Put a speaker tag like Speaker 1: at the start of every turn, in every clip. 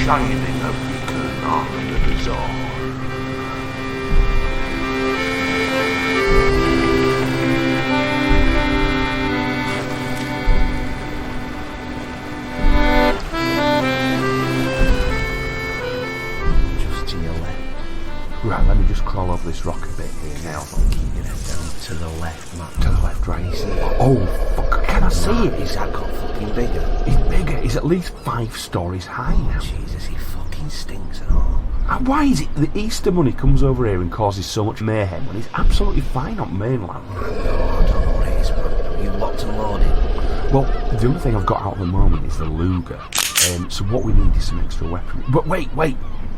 Speaker 1: shining a beacon on the bazaar. Right, let me just crawl over this rock a bit here now.
Speaker 2: Down to the left, Matt.
Speaker 1: To the left, right. Oh, fuck, can I see it?
Speaker 2: Is that got fucking bigger?
Speaker 1: He's bigger. He's at least 5 stories high now.
Speaker 2: Jesus, he fucking stinks and all.
Speaker 1: And why is it the Easter Bunny comes over here and causes so much mayhem when he's absolutely fine on mainland?
Speaker 2: No, I don't know what it is, man. Are you locked and loaded?
Speaker 1: Well, the only thing I've got out at the moment is the Luger. So what we need is some extra weaponry. But wait.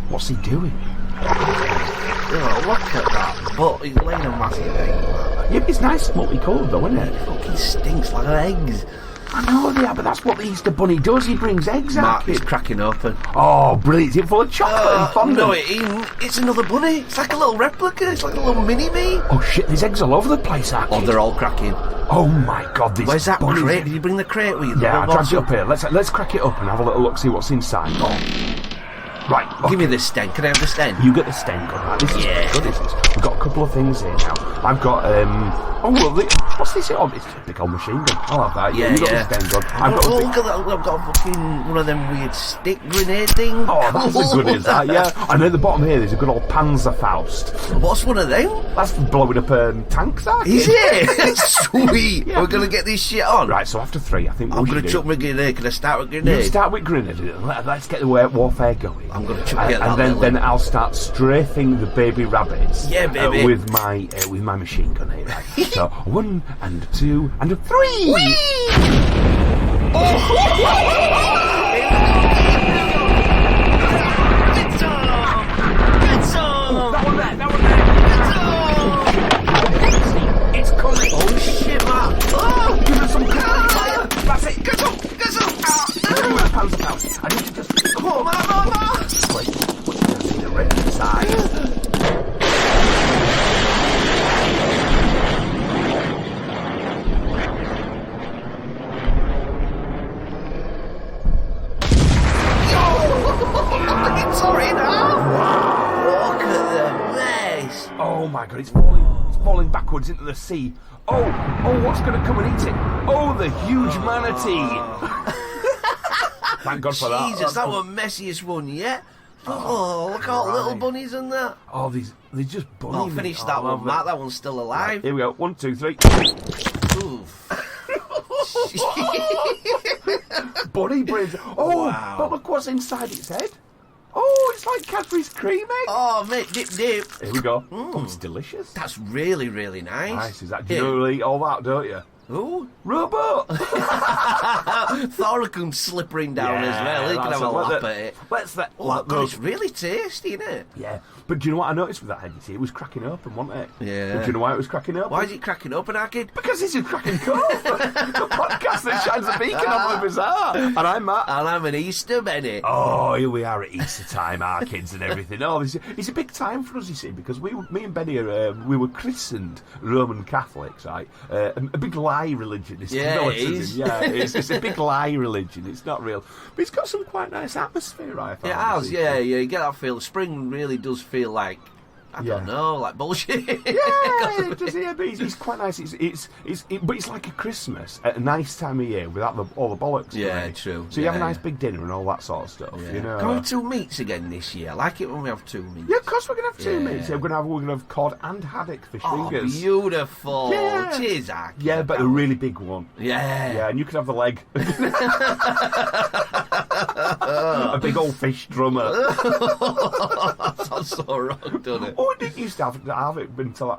Speaker 1: What's he doing?
Speaker 2: Oh, look at that. But he's laying a massive egg.
Speaker 1: Yeah, but it's nice multicoloured though, isn't it?
Speaker 2: It fucking stinks like eggs.
Speaker 1: I know they are, but that's what the Easter Bunny does. He brings eggs out.
Speaker 2: Mark, it's cracking open.
Speaker 1: Oh, brilliant. Is it full of chocolate and fondant?
Speaker 2: No, it ain't. It's another bunny. It's like a little replica. It's like a little mini-me.
Speaker 1: Oh, shit, there's eggs all over the place, Archie.
Speaker 2: Oh, they're all cracking.
Speaker 1: Oh, my God, these
Speaker 2: Where's that
Speaker 1: bunnies...
Speaker 2: crate? Did you bring the crate with you?
Speaker 1: Yeah, I dragged it up here. Let's crack it up and have a little look, see what's inside. Oh. Right, okay.
Speaker 2: Give me the stem. Can I have the stem?
Speaker 1: You get the stem gun, right? This is good, this is. We've got a couple of things here now. I've got, what's this? Oh, it's a big old machine gun. I'll have that.
Speaker 2: Yeah,
Speaker 1: you got the stem gun.
Speaker 2: Look at that. I've got a fucking one of them weird stick grenade things.
Speaker 1: Oh, that's as good as that, yeah. And at the bottom here, there's a good old Panzerfaust.
Speaker 2: What's one of them?
Speaker 1: That's blowing up tanks, that
Speaker 2: is it? Sweet. Yeah. We're going to get this shit on.
Speaker 1: Right, so after 3, I think
Speaker 2: I'm going to chuck my grenade. Can I start with grenade?
Speaker 1: You start with grenade. Let's get the warfare going.
Speaker 2: I'm going to chuck it.
Speaker 1: And then I'll start strafing the baby rabbits.
Speaker 2: Yeah, baby.
Speaker 1: With my machine gun here. Right? So 1 and 2 and 3.
Speaker 2: Whee!
Speaker 1: It's coming.
Speaker 2: Oh shit, man.
Speaker 1: Oh, give us some fire. That's it. Get up. I need to just...
Speaker 2: Come on, man.
Speaker 1: Wait, you see the red inside. Oh my God, it's falling backwards into the sea. Oh, what's going to come and eat it? Oh, the huge manatee. Thank God for that.
Speaker 2: Jesus, that was messiest one yet. Oh, look at all little bunnies in there.
Speaker 1: Oh, they're just bunnies.
Speaker 2: I'll finish that one, Matt. That one's still alive.
Speaker 1: Right, here we go. 1, 2, 3.
Speaker 2: Oof.
Speaker 1: Bunny brains. Oh, wow. But look what's inside its head. Oh, it's like Cadbury's cream egg.
Speaker 2: Oh, mate, dip.
Speaker 1: Here we go. Oh, it's delicious.
Speaker 2: That's really, really nice.
Speaker 1: Nice, is that? Do you really eat all that, don't you?
Speaker 2: Ooh.
Speaker 1: Robot!
Speaker 2: Thor comes slippering down as well. He can have a lap at it. It's really tasty, isn't it?
Speaker 1: Yeah. But do you know what I noticed with that head? You see, it was cracking open, wasn't it?
Speaker 2: Yeah.
Speaker 1: Do you know why it was cracking open?
Speaker 2: Why is it cracking open, Arkid?
Speaker 1: Because it's a cracking Cove. The podcast that shines a beacon on the bazaar. And I'm Matt.
Speaker 2: And I'm an Easter Benny.
Speaker 1: Oh, here we are at Easter time, our kids and everything. Oh, it's a big time for us, you see, because me and Benny we were christened Roman Catholics, right? A big lie religion.
Speaker 2: Yeah, it is.
Speaker 1: Yeah, it's a big lie religion. It's not real. But it's got some quite nice atmosphere, I find.
Speaker 2: It has, yeah. You get that feel. Spring really does feel like, I don't know, like bullshit.
Speaker 1: Yeah, it does. Yeah, but it's quite nice. But it's like a Christmas at a nice time of year without all the bollocks.
Speaker 2: Yeah, true.
Speaker 1: So you have a nice big dinner and all that sort of stuff.
Speaker 2: Yeah.
Speaker 1: You know.
Speaker 2: Can we have 2 meats again this year? I like it when we have 2 meats.
Speaker 1: Yeah, of course we're gonna have 2 meats. Yeah, we're gonna have cod and haddock fish fingers.
Speaker 2: Beautiful.
Speaker 1: Yeah.
Speaker 2: Cheers, Aki.
Speaker 1: Yeah, but a really big one.
Speaker 2: Yeah.
Speaker 1: Yeah, and you can have the leg. A big old fish drummer.
Speaker 2: That sounds so wrong, doesn't it?
Speaker 1: Oh, it didn't used to have it until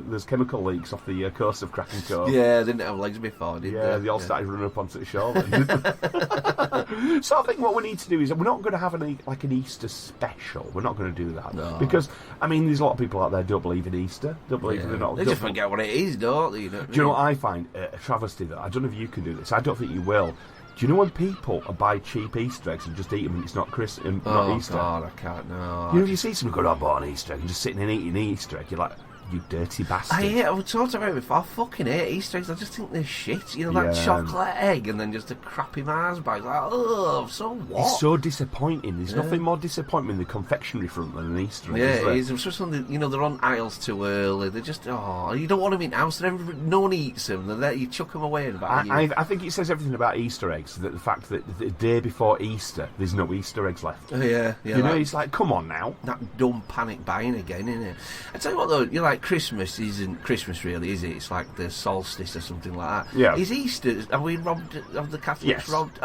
Speaker 1: there's chemical leaks off the coast of Kraken Cove.
Speaker 2: Yeah, they didn't have legs before, did they?
Speaker 1: Yeah, they all started running up onto the shore then. So I think what we need to do is we're not going to have an Easter special. We're not going to do that.
Speaker 2: No.
Speaker 1: Because, I mean, there's a lot of people out there who don't believe in Easter. Don't believe they're not.
Speaker 2: They just forget what it is, don't they?
Speaker 1: Do you know what I find a travesty that I don't know if you can do this. I don't think you will. Do you know when people buy cheap Easter eggs and just eat them and it's not Easter?
Speaker 2: Oh God, I can't know.
Speaker 1: You know, if you see someone going, "I bought an Easter egg," and just sitting and eating an Easter egg, you're like, You dirty bastard.
Speaker 2: I've talked about it before. I fucking hate Easter eggs. I just think they're shit. You know, that chocolate egg and then just a crappy Mars bar. It's like, oh, so what?
Speaker 1: It's so disappointing. There's nothing more disappointing in the confectionery front than an Easter egg.
Speaker 2: Yeah, it is. Especially when they're on aisles too early. They're just, you don't want them in house. No one eats them. They're there, you chuck them away.
Speaker 1: I think it says everything about Easter eggs. That the fact that the day before Easter, there's no Easter eggs left.
Speaker 2: Yeah.
Speaker 1: You know, it's like, come on now.
Speaker 2: That dumb panic buying again, isn't it? I tell you what though, you're like, Christmas isn't Christmas really, is it? It's like the solstice or something like that.
Speaker 1: Yeah.
Speaker 2: Is Easter? Are we robbed? Have the Catholics
Speaker 1: Yes.
Speaker 2: robbed?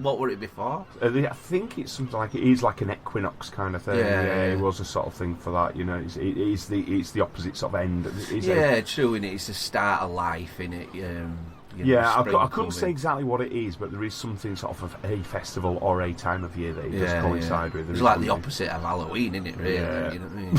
Speaker 2: What were it before?
Speaker 1: I think it's something like it is like an equinox kind of thing.
Speaker 2: Yeah.
Speaker 1: It was a sort of thing for that. You know, it's the opposite sort of end.
Speaker 2: True. In it, it's the start of life. In it.
Speaker 1: I couldn't say exactly what it is, but there is something sort of a festival or a time of year that it does coincide with.
Speaker 2: It's like the opposite of Halloween, isn't it, really?
Speaker 1: Yeah.
Speaker 2: You know what I mean?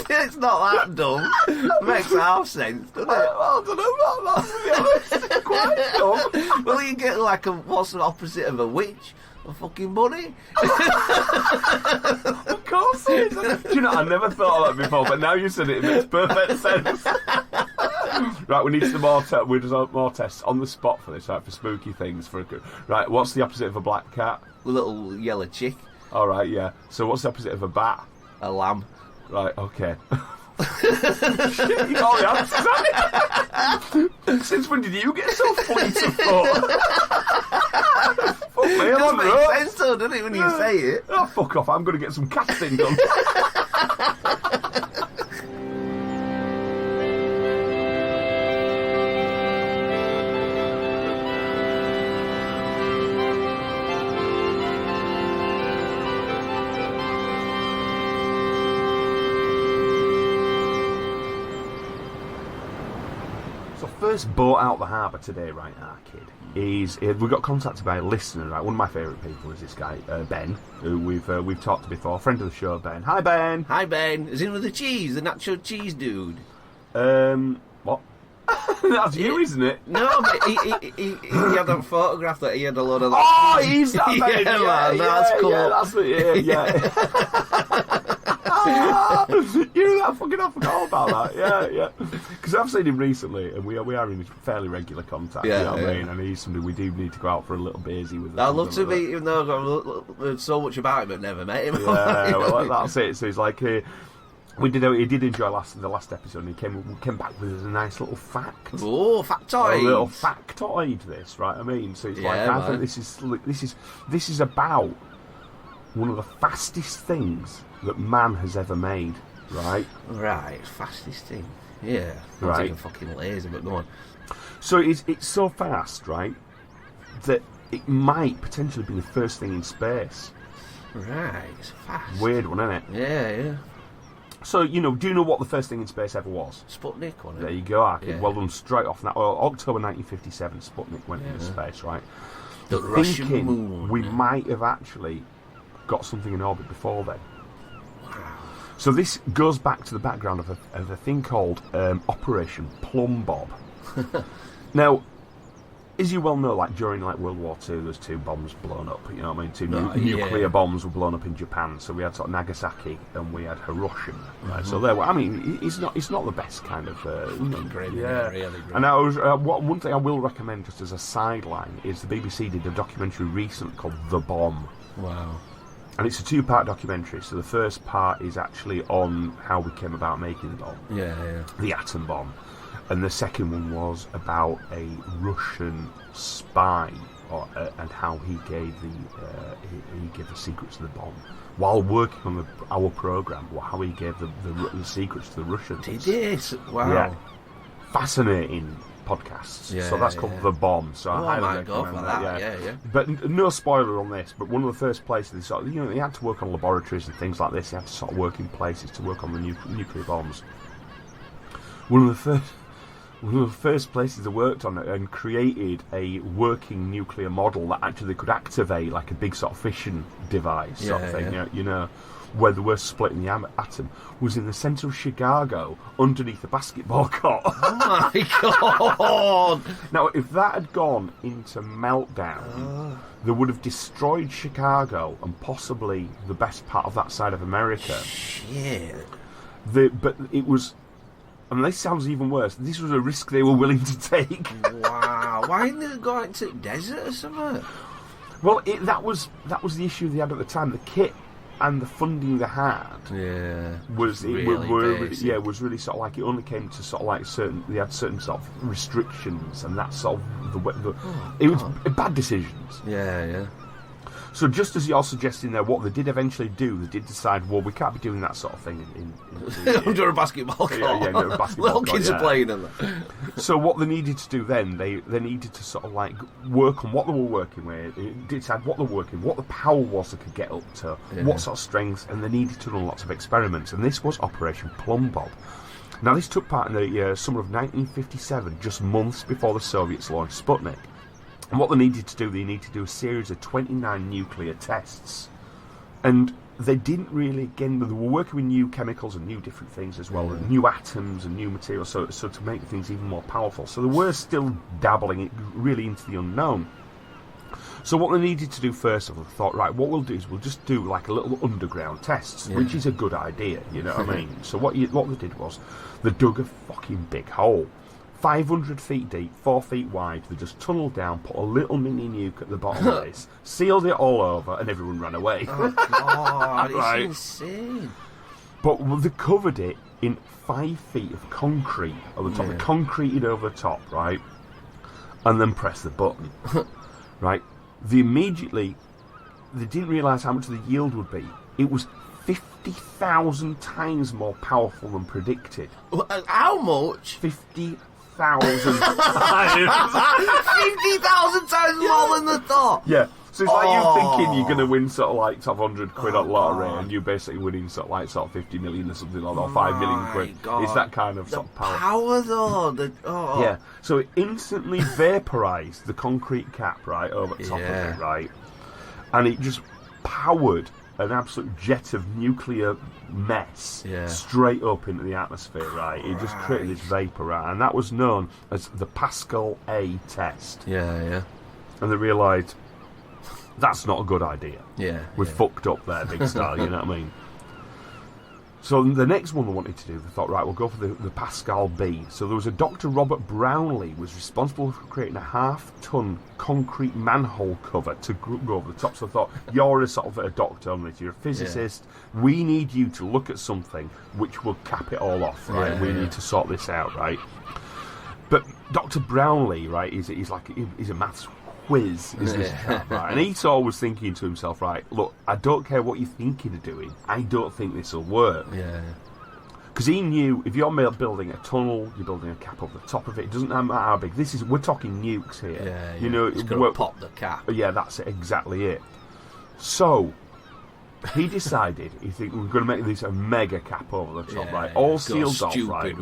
Speaker 2: It's not that dumb. It makes half sense, doesn't it?
Speaker 1: I don't know about that, to be honest. Quite dumb.
Speaker 2: Well, you get like what's the opposite of a witch? A fucking bunny?
Speaker 1: Of course it is. Do you know, I never thought of that before, but now you said it makes perfect sense. Right, we need some more more tests on the spot for this, right, for spooky things. Right, what's the opposite of a black cat?
Speaker 2: A little yellow chick.
Speaker 1: All right, yeah. So what's the opposite of a bat?
Speaker 2: A lamb.
Speaker 1: Right, okay. Shit, you got all the answers, haven't you? Since when did you get so fleet of foot? Fuck me, I'm on the road.
Speaker 2: It makes sense though, doesn't it, when you say it?
Speaker 1: Oh, fuck off, I'm going to get some casting done. First boat out the harbour today, right, our kid, is we got contacted by a listener, right? One of my favourite people is this guy, Ben, who we've talked to before, friend of the show, Ben. Hi, Ben.
Speaker 2: Hi, Ben. Is in with the cheese, the nacho cheese dude.
Speaker 1: What? That's you, isn't it?
Speaker 2: No, but he had that photograph that he had a load of.
Speaker 1: Oh, he's that Ben.
Speaker 2: Yeah, man, that's cool.
Speaker 1: Yeah, that's it. Yeah. I forgot about that. Yeah. Because I've seen him recently, and we are in fairly regular contact.
Speaker 2: Yeah,
Speaker 1: you know what I mean? And he's somebody we do need to go out for a little beersy with.
Speaker 2: I'd love to meet him, though. I've heard so much about him, but never met him.
Speaker 1: Yeah, well, that's it. So he's like, he did enjoy the last episode, and he came back with a nice little fact.
Speaker 2: Oh, factoid!
Speaker 1: A little factoid. This, right? I mean, so it's I think this is about one of the fastest things that man has ever made. Right?
Speaker 2: Right, fastest thing. Yeah. I'm
Speaker 1: right.
Speaker 2: Taking fucking laser, but go on.
Speaker 1: So it's so fast, right, that it might potentially be the first thing in space.
Speaker 2: Right, it's fast.
Speaker 1: Weird one, isn't it?
Speaker 2: Yeah.
Speaker 1: So, do you know what the first thing in space ever was?
Speaker 2: Sputnik, wasn't it?
Speaker 1: There you go, Arkin.
Speaker 2: Yeah.
Speaker 1: Well done, straight off that. Well, October 1957, Sputnik went into space, right?
Speaker 2: The Russian moon.
Speaker 1: We might have actually got something in orbit before then. So this goes back to the background of a thing called Operation Plum Bob. Now, as you well know, like during World War II, there's two bombs blown up. You know what I mean? Two nuclear bombs were blown up in Japan. So we had sort of Nagasaki and we had Hiroshima. Right? So there. I mean, it's not the best kind of.
Speaker 2: Great,
Speaker 1: yeah.
Speaker 2: Really great.
Speaker 1: And one thing I will recommend just as a sideline is the BBC did a documentary recently called The Bomb.
Speaker 2: Wow.
Speaker 1: And it's a two-part documentary. So the first part is actually on how we came about making the bomb.
Speaker 2: Yeah.
Speaker 1: The atom bomb. And the second one was about a Russian spy and how he gave the secrets to the bomb while working on our program. How he gave the secrets to the Russians.
Speaker 2: Did it? Wow.
Speaker 1: Yeah. Fascinating podcasts.
Speaker 2: Yeah,
Speaker 1: so that's called The Bomb. So I highly recommend that.
Speaker 2: Yeah.
Speaker 1: But no spoiler on this. But one of the first places they had to work on laboratories and things like this. They had to sort of work in places to work on the nuclear bombs. One of one of the first places they worked on it and created a working nuclear model that actually could activate like a big sort of fission device sort of thing, you know, where they were splitting the atom, was in the centre of Chicago underneath the basketball court.
Speaker 2: Oh my God!
Speaker 1: Now, if that had gone into meltdown, they would have destroyed Chicago and possibly the best part of that side of America.
Speaker 2: Shit.
Speaker 1: But it was... And this sounds even worse. This was a risk they were willing to take.
Speaker 2: Wow. Why didn't they go out into the desert or something?
Speaker 1: Well, that was the issue they had at the time. The kit and the funding they had was really sort of like, it only came to sort of like they had certain sort of restrictions, and that sort of it was bad decisions. So just as you're suggesting there, what they did eventually do, they did decide, well, we can't be doing that sort of thing
Speaker 2: under a basketball court.
Speaker 1: Under a basketball
Speaker 2: Little kids are playing in that.
Speaker 1: So what they needed to do then, they needed to sort of like work on what they were working with, decide what they were working, what the power was they could get up to, what sort of strengths, and they needed to run lots of experiments. And this was Operation Plum Bob. Now this took part in the summer of 1957, just months before the Soviets launched Sputnik. And what they needed to do a series of 29 nuclear tests. And they didn't really, again, they were working with new chemicals and new different things as well, and new atoms and new materials, so to make things even more powerful. So they were still dabbling really into the unknown. So what they needed to do first of all, they thought, right, what we'll do is we'll just do like a little underground tests, which is a good idea, you know what I mean? So what they did was, they dug a fucking big hole. 500 feet deep, 4 feet wide. They just tunnelled down, put a little mini nuke at the bottom of this, sealed it all over, and everyone ran away.
Speaker 2: Oh God, right? It's insane.
Speaker 1: But they covered it in 5 feet of concrete on the top. They concreted over the top, right? And then pressed the button, right? They didn't realise how much the yield would be. It was 50,000 times more powerful than predicted.
Speaker 2: How much?
Speaker 1: 50,000
Speaker 2: times. 50,000 times more than the thought.
Speaker 1: Yeah. So it's like you thinking you're going to win sort of like top 100 quid at lottery, and you're basically winning sort of 50 million or something like that, or 5 million quid. God. It's that kind of sort of power.
Speaker 2: Power though.
Speaker 1: Yeah. So it instantly vaporised the concrete cap right over the top of it, right, and it just powered an absolute jet of nuclear mess straight up into the atmosphere, right? It just created this vapour, right? And that was known as the Pascal A test.
Speaker 2: Yeah.
Speaker 1: And they realised, that's not a good idea. We've fucked up there, big style, you know what I mean? So the next one they wanted to do, they thought, right, we'll go for the Pascal B. So there was a Dr. Robert Brownlee was responsible for creating a half-ton concrete manhole cover to go over the top. So I thought, you're a sort of a doctor on this, you're a physicist, we need you to look at something which will cap it all off, right? We need to sort this out, right? But Dr. Brownlee, right, he's a maths whiz, is this chap, right? And he's always thinking to himself, right, look, I don't care what you're thinking of doing, I don't think this will work. Because he knew, if you're building a tunnel, you're building a cap over the top of it, it doesn't matter how big. We're talking nukes here. You know,
Speaker 2: it's going to pop the cap.
Speaker 1: Yeah, that's it, exactly it. So he decided, he think we're going to make this a mega cap over the top, right? All sealed off, right?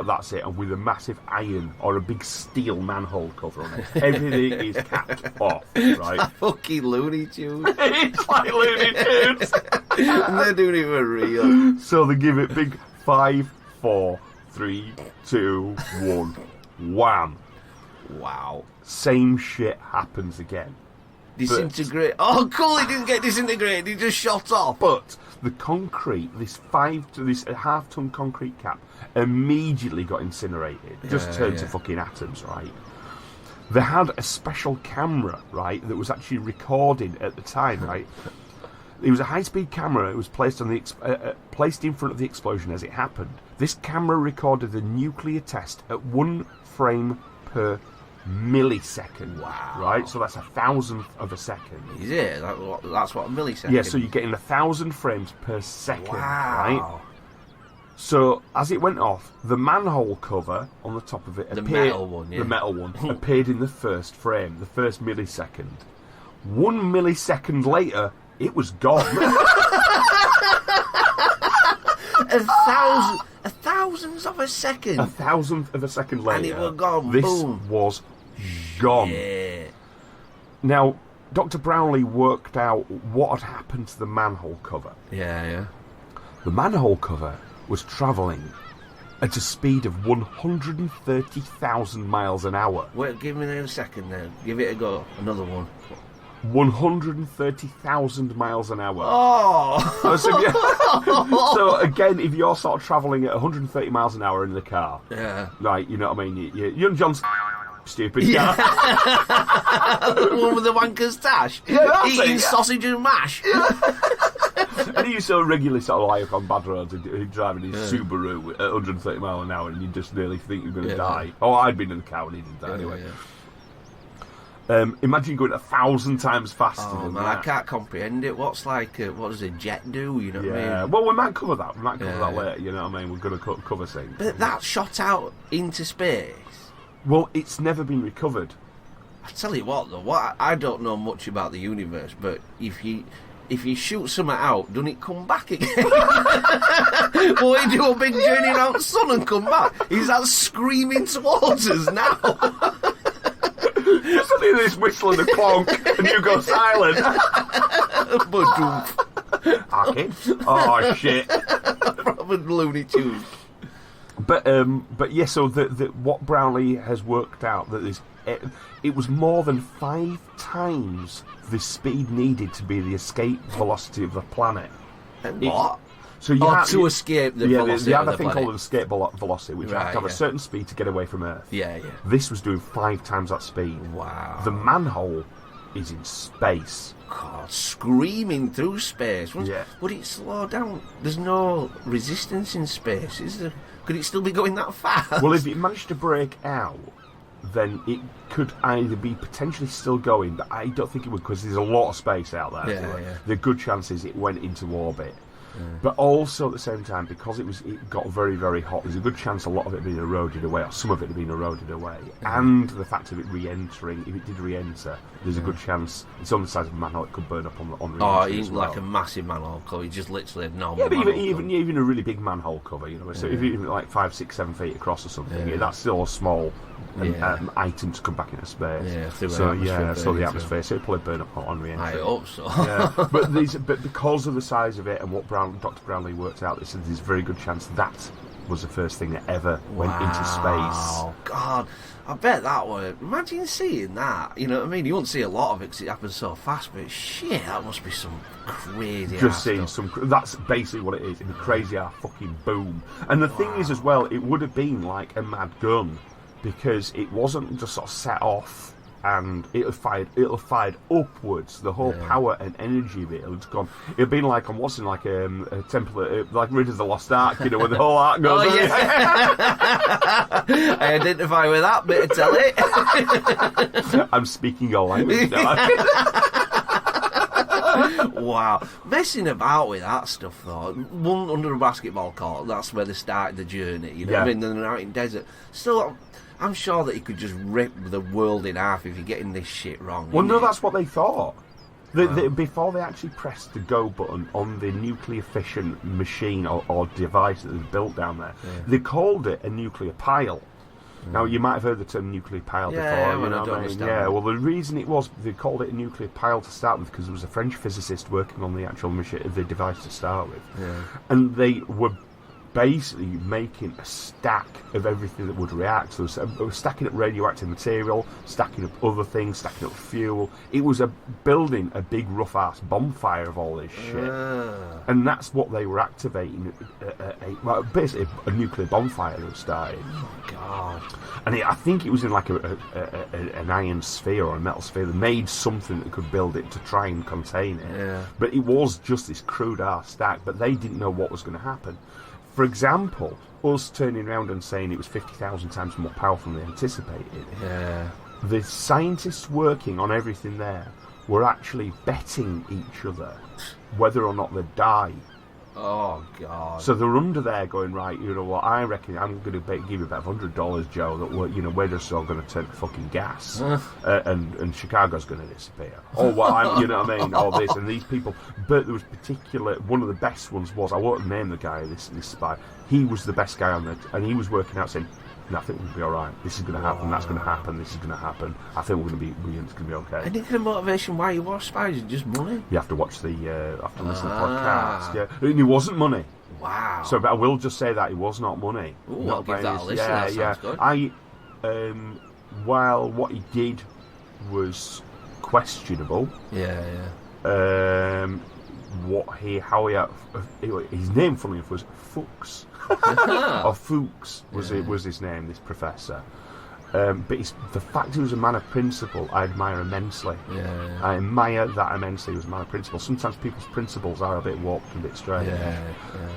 Speaker 1: That's it, and with a massive iron or a big steel manhole cover on it. Everything is capped off, right?
Speaker 2: It's fucking Looney Tunes.
Speaker 1: It's like Looney Tunes.
Speaker 2: And they're doing it for real.
Speaker 1: So they give it big 5, 4, 3, 2, 1. Wham!
Speaker 2: Wow.
Speaker 1: Same shit happens again.
Speaker 2: Disintegrate. Oh, cool! He didn't get disintegrated. He just shot off.
Speaker 1: But the concrete, this half-ton concrete cap, immediately got incinerated. Just turned to fucking atoms, right? They had a special camera, right, that was actually recording at the time, right? It was a high-speed camera. It was placed on placed in front of the explosion as it happened. This camera recorded the nuclear test at 1 frame per millisecond.
Speaker 2: Wow.
Speaker 1: Right? So that's 1,000th of a second.
Speaker 2: Is it? That's what a millisecond.
Speaker 1: Yeah, so you're getting 1,000 frames per second. Right? So as it went off, the manhole cover on the top of it appeared. The metal one appeared in the first frame, the first millisecond. 1 millisecond later, it was gone.
Speaker 2: 1,000 thousandths of a second.
Speaker 1: A thousandth of a second later.
Speaker 2: And it was gone.
Speaker 1: This
Speaker 2: Boom.
Speaker 1: was gone.
Speaker 2: Yeah.
Speaker 1: Now, Dr. Brownlee worked out what had happened to the manhole cover.
Speaker 2: Yeah.
Speaker 1: The manhole cover was travelling at a speed of 130,000 miles an hour.
Speaker 2: Wait, give me a second then. Give it a go. Another one.
Speaker 1: 130,000 miles an hour.
Speaker 2: Oh!
Speaker 1: So again, if you're sort of travelling at 130 miles an hour in the car,
Speaker 2: Yeah.
Speaker 1: right, you know what I mean? Young John's stupid
Speaker 2: Yeah.
Speaker 1: car.
Speaker 2: The one with the wanker's tash.
Speaker 1: Yeah,
Speaker 2: Eating
Speaker 1: it,
Speaker 2: sausage and mash.
Speaker 1: And he used to regularly sort of like on bad roads and driving his Subaru at 130 miles an hour, and you just nearly think you're going to die. Oh, I'd been in the car when he did that anyway. Imagine going 1,000 times faster than that.
Speaker 2: I can't comprehend it. What's like, what does a jet do? You know what I mean?
Speaker 1: Well, we might cover that. We might cover that later. You know what I mean? We're going to cover things.
Speaker 2: But that shot out into space.
Speaker 1: Well, it's never been recovered.
Speaker 2: I tell you what, though, I don't know much about the universe, but if you shoot something out, doesn't it come back again? Will he do a big journey around the sun and come back? He's that screaming towards us now.
Speaker 1: You suddenly this whistle and a clonk, and you go silent. Okay. Oh shit!
Speaker 2: Proper Looney Tunes.
Speaker 1: But yeah. So what Brownlee has worked out that it was more than 5 times the speed needed to be the escape velocity of the planet.
Speaker 2: What?
Speaker 1: So you have
Speaker 2: to escape the velocity
Speaker 1: they have
Speaker 2: of
Speaker 1: a
Speaker 2: the
Speaker 1: thing
Speaker 2: planet.
Speaker 1: called an escape velocity, which has to have a certain speed to get away from Earth.
Speaker 2: Yeah.
Speaker 1: This was doing 5 times that speed.
Speaker 2: Wow.
Speaker 1: The manhole is in space.
Speaker 2: God, screaming through space. Would it slow down? There's no resistance in space, is there? Could it still be going that fast?
Speaker 1: Well, if it managed to break out, then it could either be potentially still going, but I don't think it would, because there's a lot of space out there.
Speaker 2: Yeah.
Speaker 1: The good chances it went into orbit. But also at the same time, because it got very, very hot, there's a good chance a lot of it being eroded away, or some of it being eroded away. And the fact of it re-entering, if it did re-enter, there's a good chance it's on the size of a manhole, it could burn up on re-entry.
Speaker 2: Oh, even
Speaker 1: as well.
Speaker 2: like a massive manhole cover, just literally a normal.
Speaker 1: Yeah, but
Speaker 2: even
Speaker 1: a really big manhole cover, you know. So if even like 5, 6, 7 feet across or something, that's still a small item to come back into space. So the atmosphere, so it'll probably burn up on re-entry.
Speaker 2: I hope so.
Speaker 1: But because of the size of it and what Dr. Brownlee worked out, there's a very good chance that was the first thing that ever went into space.
Speaker 2: Oh God, I bet that would. Imagine seeing that. You know what I mean? You won't see a lot of it because it happens so fast. But shit, that must be some crazy.
Speaker 1: Just seeing some. That's basically what it is. It'd be crazy fucking boom. And the thing is, as well, it would have been like a mad gun, because it wasn't just sort of set off and it'll fired upwards. The whole power and energy of it had gone. It'd been like on what's in like a temple, like Rid of the Lost Ark, you know, when the whole ark goes.
Speaker 2: Oh, yeah. I identify with that bit of telly.
Speaker 1: I'm speaking your language now.
Speaker 2: Wow, messing about with that stuff though. One under a basketball court, that's where they started the journey. You know what I mean? Then they're out in desert. Still, I'm sure that you could just rip the world in half if you're getting this shit wrong.
Speaker 1: Well, no, that's what they thought. Before they actually pressed the go button on the nuclear fission machine or device that was built down there, they called it a nuclear pile. Now, you might have heard the term nuclear pile before. You know what I mean? Well, the reason it was, they called it a nuclear pile to start with, because there was a French physicist working on the actual machine, the device to start with. And they were basically making a stack of everything that would react. So stacking up radioactive material, stacking up other things, stacking up fuel. It was building a big rough-ass bonfire of all this shit. And that's what they were activating, basically a nuclear bonfire they were starting.
Speaker 2: Oh, God.
Speaker 1: And I think it was in like an iron sphere or a metal sphere. They made something that could build it to try and contain it. But it was just this crude-ass stack, but they didn't know what was going to happen. For example, us turning around and saying it was 50,000 times more powerful than they anticipated. The scientists working on everything there were actually betting each other whether or not they'd die
Speaker 2: Oh, God.
Speaker 1: So they're under there going, right, you know what, I reckon I'm going to give you about $100, Joe, that we're just all going to turn to fucking gas. And Chicago's going to disappear. Or what, you know what I mean? All this, and these people. But there was one of the best ones was, I won't name the guy, this spy, he was the best guy on it, and he was working out saying, no, I think we're going to be alright. This is going to happen, that's going to happen, this is going to happen. I think we're going to be brilliant, it's going to be okay.
Speaker 2: Any kind of motivation why you were spies? Is it just money?
Speaker 1: You have to watch listen to the podcast. Yeah. And it wasn't money.
Speaker 2: Wow.
Speaker 1: So, but I will just say that it was not money.
Speaker 2: Ooh, I'll give that a listen.
Speaker 1: Yeah,
Speaker 2: that sounds
Speaker 1: good. While what he did was questionable.
Speaker 2: Yeah.
Speaker 1: His name, funnily enough, was Fuchs. Or Fuchs was his name, this professor. But the fact he was a man of principle, I admire immensely.
Speaker 2: Yeah.
Speaker 1: I admire that immensely. He was a man of principle. Sometimes people's principles are a bit warped and a bit strange.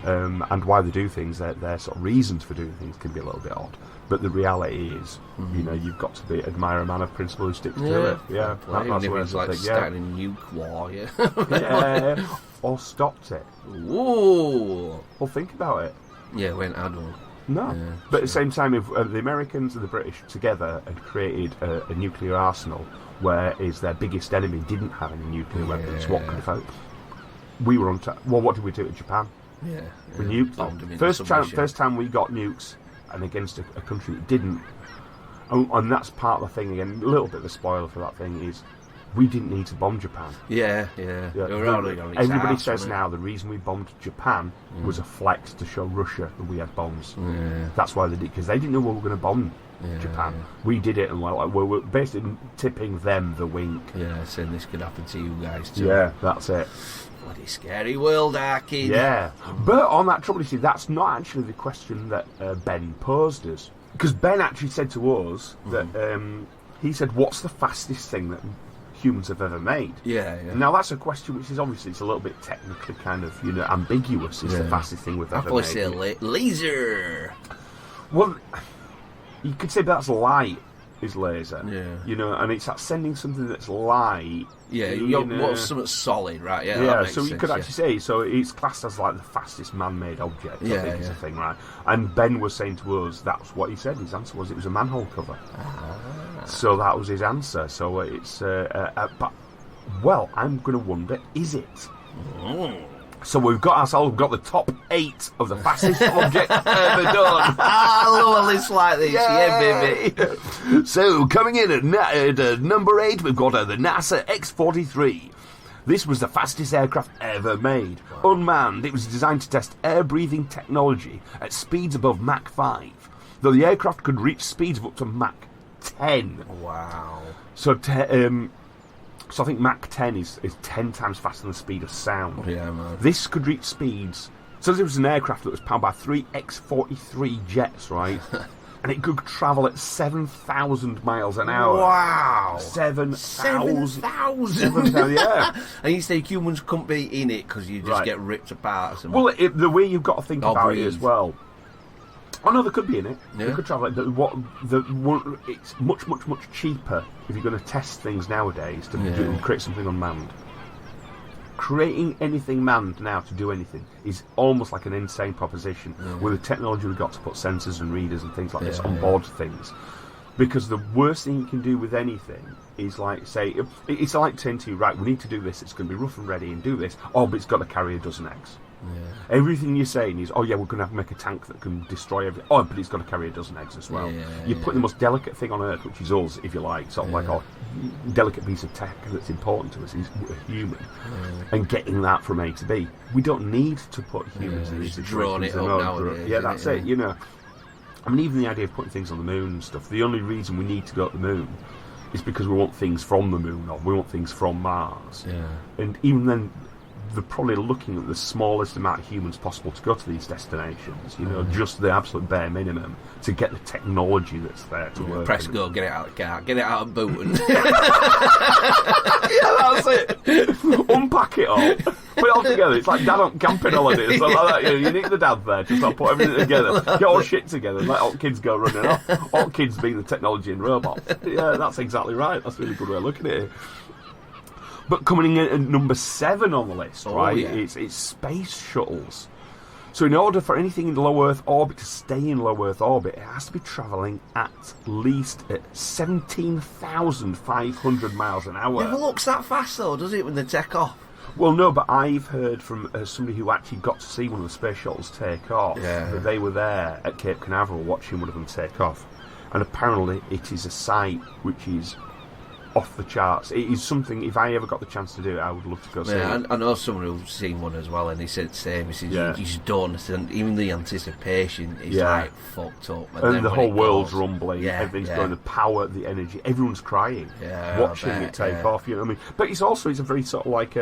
Speaker 1: And why they do things, their sort of reasons for doing things can be a little bit odd. But the reality is, you know, you've got to admire a man of principle who sticks to it. Yeah,
Speaker 2: that's where it's like starting a nuke war.
Speaker 1: Yeah, or stopped it.
Speaker 2: Ooh.
Speaker 1: Well, think about it.
Speaker 2: Yeah, when I don't.
Speaker 1: No, but at the same time, if the Americans and the British together had created a nuclear arsenal, whereas their biggest enemy didn't have any nuclear weapons, what could have happened? We were on. Well, what did we do to Japan? We nuked them. First time we got nukes, and against a country that didn't. And that's part of the thing. Again, a little bit of a spoiler for that thing is, we didn't need to bomb Japan.
Speaker 2: Yeah.
Speaker 1: Everybody says now the reason we bombed Japan was a flex to show Russia that we had bombs. That's why they did, because they didn't know we were going to bomb Japan. We did it, and we're basically tipping them the wink.
Speaker 2: Yeah, saying this could happen to you guys too.
Speaker 1: Yeah, that's it.
Speaker 2: Bloody scary world, kid.
Speaker 1: Yeah, but on that trouble, you see, that's not actually the question that Ben posed us. Because Ben actually said to us that he said, "What's the fastest thing that humans have ever made?"
Speaker 2: Yeah.
Speaker 1: Now that's a question which is obviously it's a little bit technically kind of ambiguous. Is the fastest thing we've ever made?
Speaker 2: Say laser.
Speaker 1: Well, you could say that's light is laser.
Speaker 2: Yeah.
Speaker 1: And it's that sending something that's light.
Speaker 2: Yeah, you want something solid, right? Yeah.
Speaker 1: Yeah. So you could actually say so it's classed as like the fastest man-made object. I think is a thing, right? And Ben was saying to us that's what he said. His answer was it was a manhole cover. So that was his answer. So it's but I'm going to wonder, is it? So we've got the top 8 of the fastest object ever done.
Speaker 2: I love a list like this. Yeah, baby.
Speaker 1: So coming in at number 8, we've got the NASA X-43. This was the fastest aircraft ever made. Unmanned, it was designed to test air-breathing technology at speeds above Mach 5, though the aircraft could reach speeds of up to Mach 10.
Speaker 2: Wow.
Speaker 1: So I think Mach 10 is 10 times faster than the speed of sound.
Speaker 2: Yeah, man.
Speaker 1: This could reach speeds. So there was an aircraft that was powered by 3 X-43 jets, right? And it could travel at 7,000 miles an hour.
Speaker 2: Wow.
Speaker 1: 7,000.
Speaker 2: 7,000.
Speaker 1: Yeah.
Speaker 2: And you say humans couldn't be in it because you just get ripped apart.
Speaker 1: Well, the way you've got to think about it as well. Oh no, they could be in it.
Speaker 2: Yeah.
Speaker 1: They could travel. It's much, much, much cheaper if you're going to test things nowadays to create something unmanned. Creating anything manned now to do anything is almost like an insane proposition. With the technology we've got to put sensors and readers and things like this on board things, because the worst thing you can do with anything is like say it's like saying to you, right, we need to do this. It's going to be rough and ready and do this. Oh, but it's got to carry a dozen eggs. Yeah. Everything you're saying is, oh yeah, we're going to have to make a tank that can destroy everything. Oh, but it's got to carry a dozen eggs as well. You're putting the most delicate thing on Earth, which is us, if you like, sort of like our delicate piece of tech that's important to us is a human, and getting that from A to B. We don't need to put humans in these situations. That's it. I mean, even the idea of putting things on the moon and stuff. The only reason we need to go to the moon is because we want things from the moon, or we want things from Mars. And even then, they're probably looking at the smallest amount of humans possible to go to these destinations, just the absolute bare minimum to get the technology that's there to work.
Speaker 2: Press go, get it out of the car, get it out of boot.
Speaker 1: That's it. Unpack it all. Put it all together. It's like dad on camping holidays. Like that. You need the dad there just to put everything together. Get all shit together and let all kids go running off. All kids being the technology and robots. Yeah, that's exactly right. That's a really good way of looking at it. But coming in at number 7 on the list, right?
Speaker 2: Yeah.
Speaker 1: It's space shuttles. So in order for anything in low Earth orbit to stay in low Earth orbit, it has to be travelling at least at 17,500 miles an hour.
Speaker 2: Never looks that fast though, does it, when they take off?
Speaker 1: Well, no, but I've heard from somebody who actually got to see one of the space shuttles take off, that they were there at Cape Canaveral watching one of them take off. And apparently it is a sight which is off the charts. It is something, if I ever got the chance to do it, I would love to go see it.
Speaker 2: I know someone who's seen one as well, and he said the same. He said, you just don't understand, even the anticipation is like fucked up.
Speaker 1: And the whole world's rumbling, everything's going, the power, the energy, everyone's crying, watching it take off, you know what I mean? But it's a very sort of like,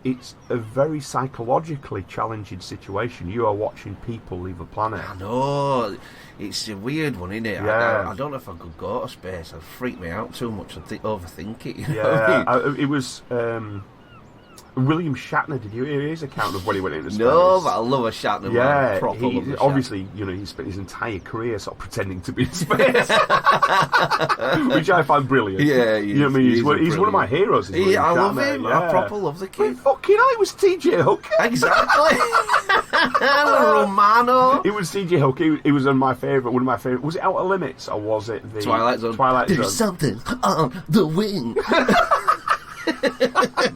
Speaker 1: it's a very psychologically challenging situation. You are watching people leave the planet.
Speaker 2: I know. It's a weird one, isn't it?
Speaker 1: Yeah.
Speaker 2: I don't know if I could go to space. It'd freak me out too much. I'd overthink it. You know what I mean?
Speaker 1: It was William Shatner. Did you hear his account of when he went into space?
Speaker 2: No, but I love a Shatner.
Speaker 1: Yeah,
Speaker 2: man.
Speaker 1: Obviously, you know, he spent his entire career sort of pretending to be in space, which I find brilliant.
Speaker 2: Yeah,
Speaker 1: you know what I mean? He's one of my heroes.
Speaker 2: I love him. I proper love the kid.
Speaker 1: Fucking hell, it was T.J. Hooker.
Speaker 2: Exactly. Romano.
Speaker 1: It was T.J. Hooker. He was one of my favourite. Was it Outer Limits or was it the
Speaker 2: Twilight Zone? There's something on the wing.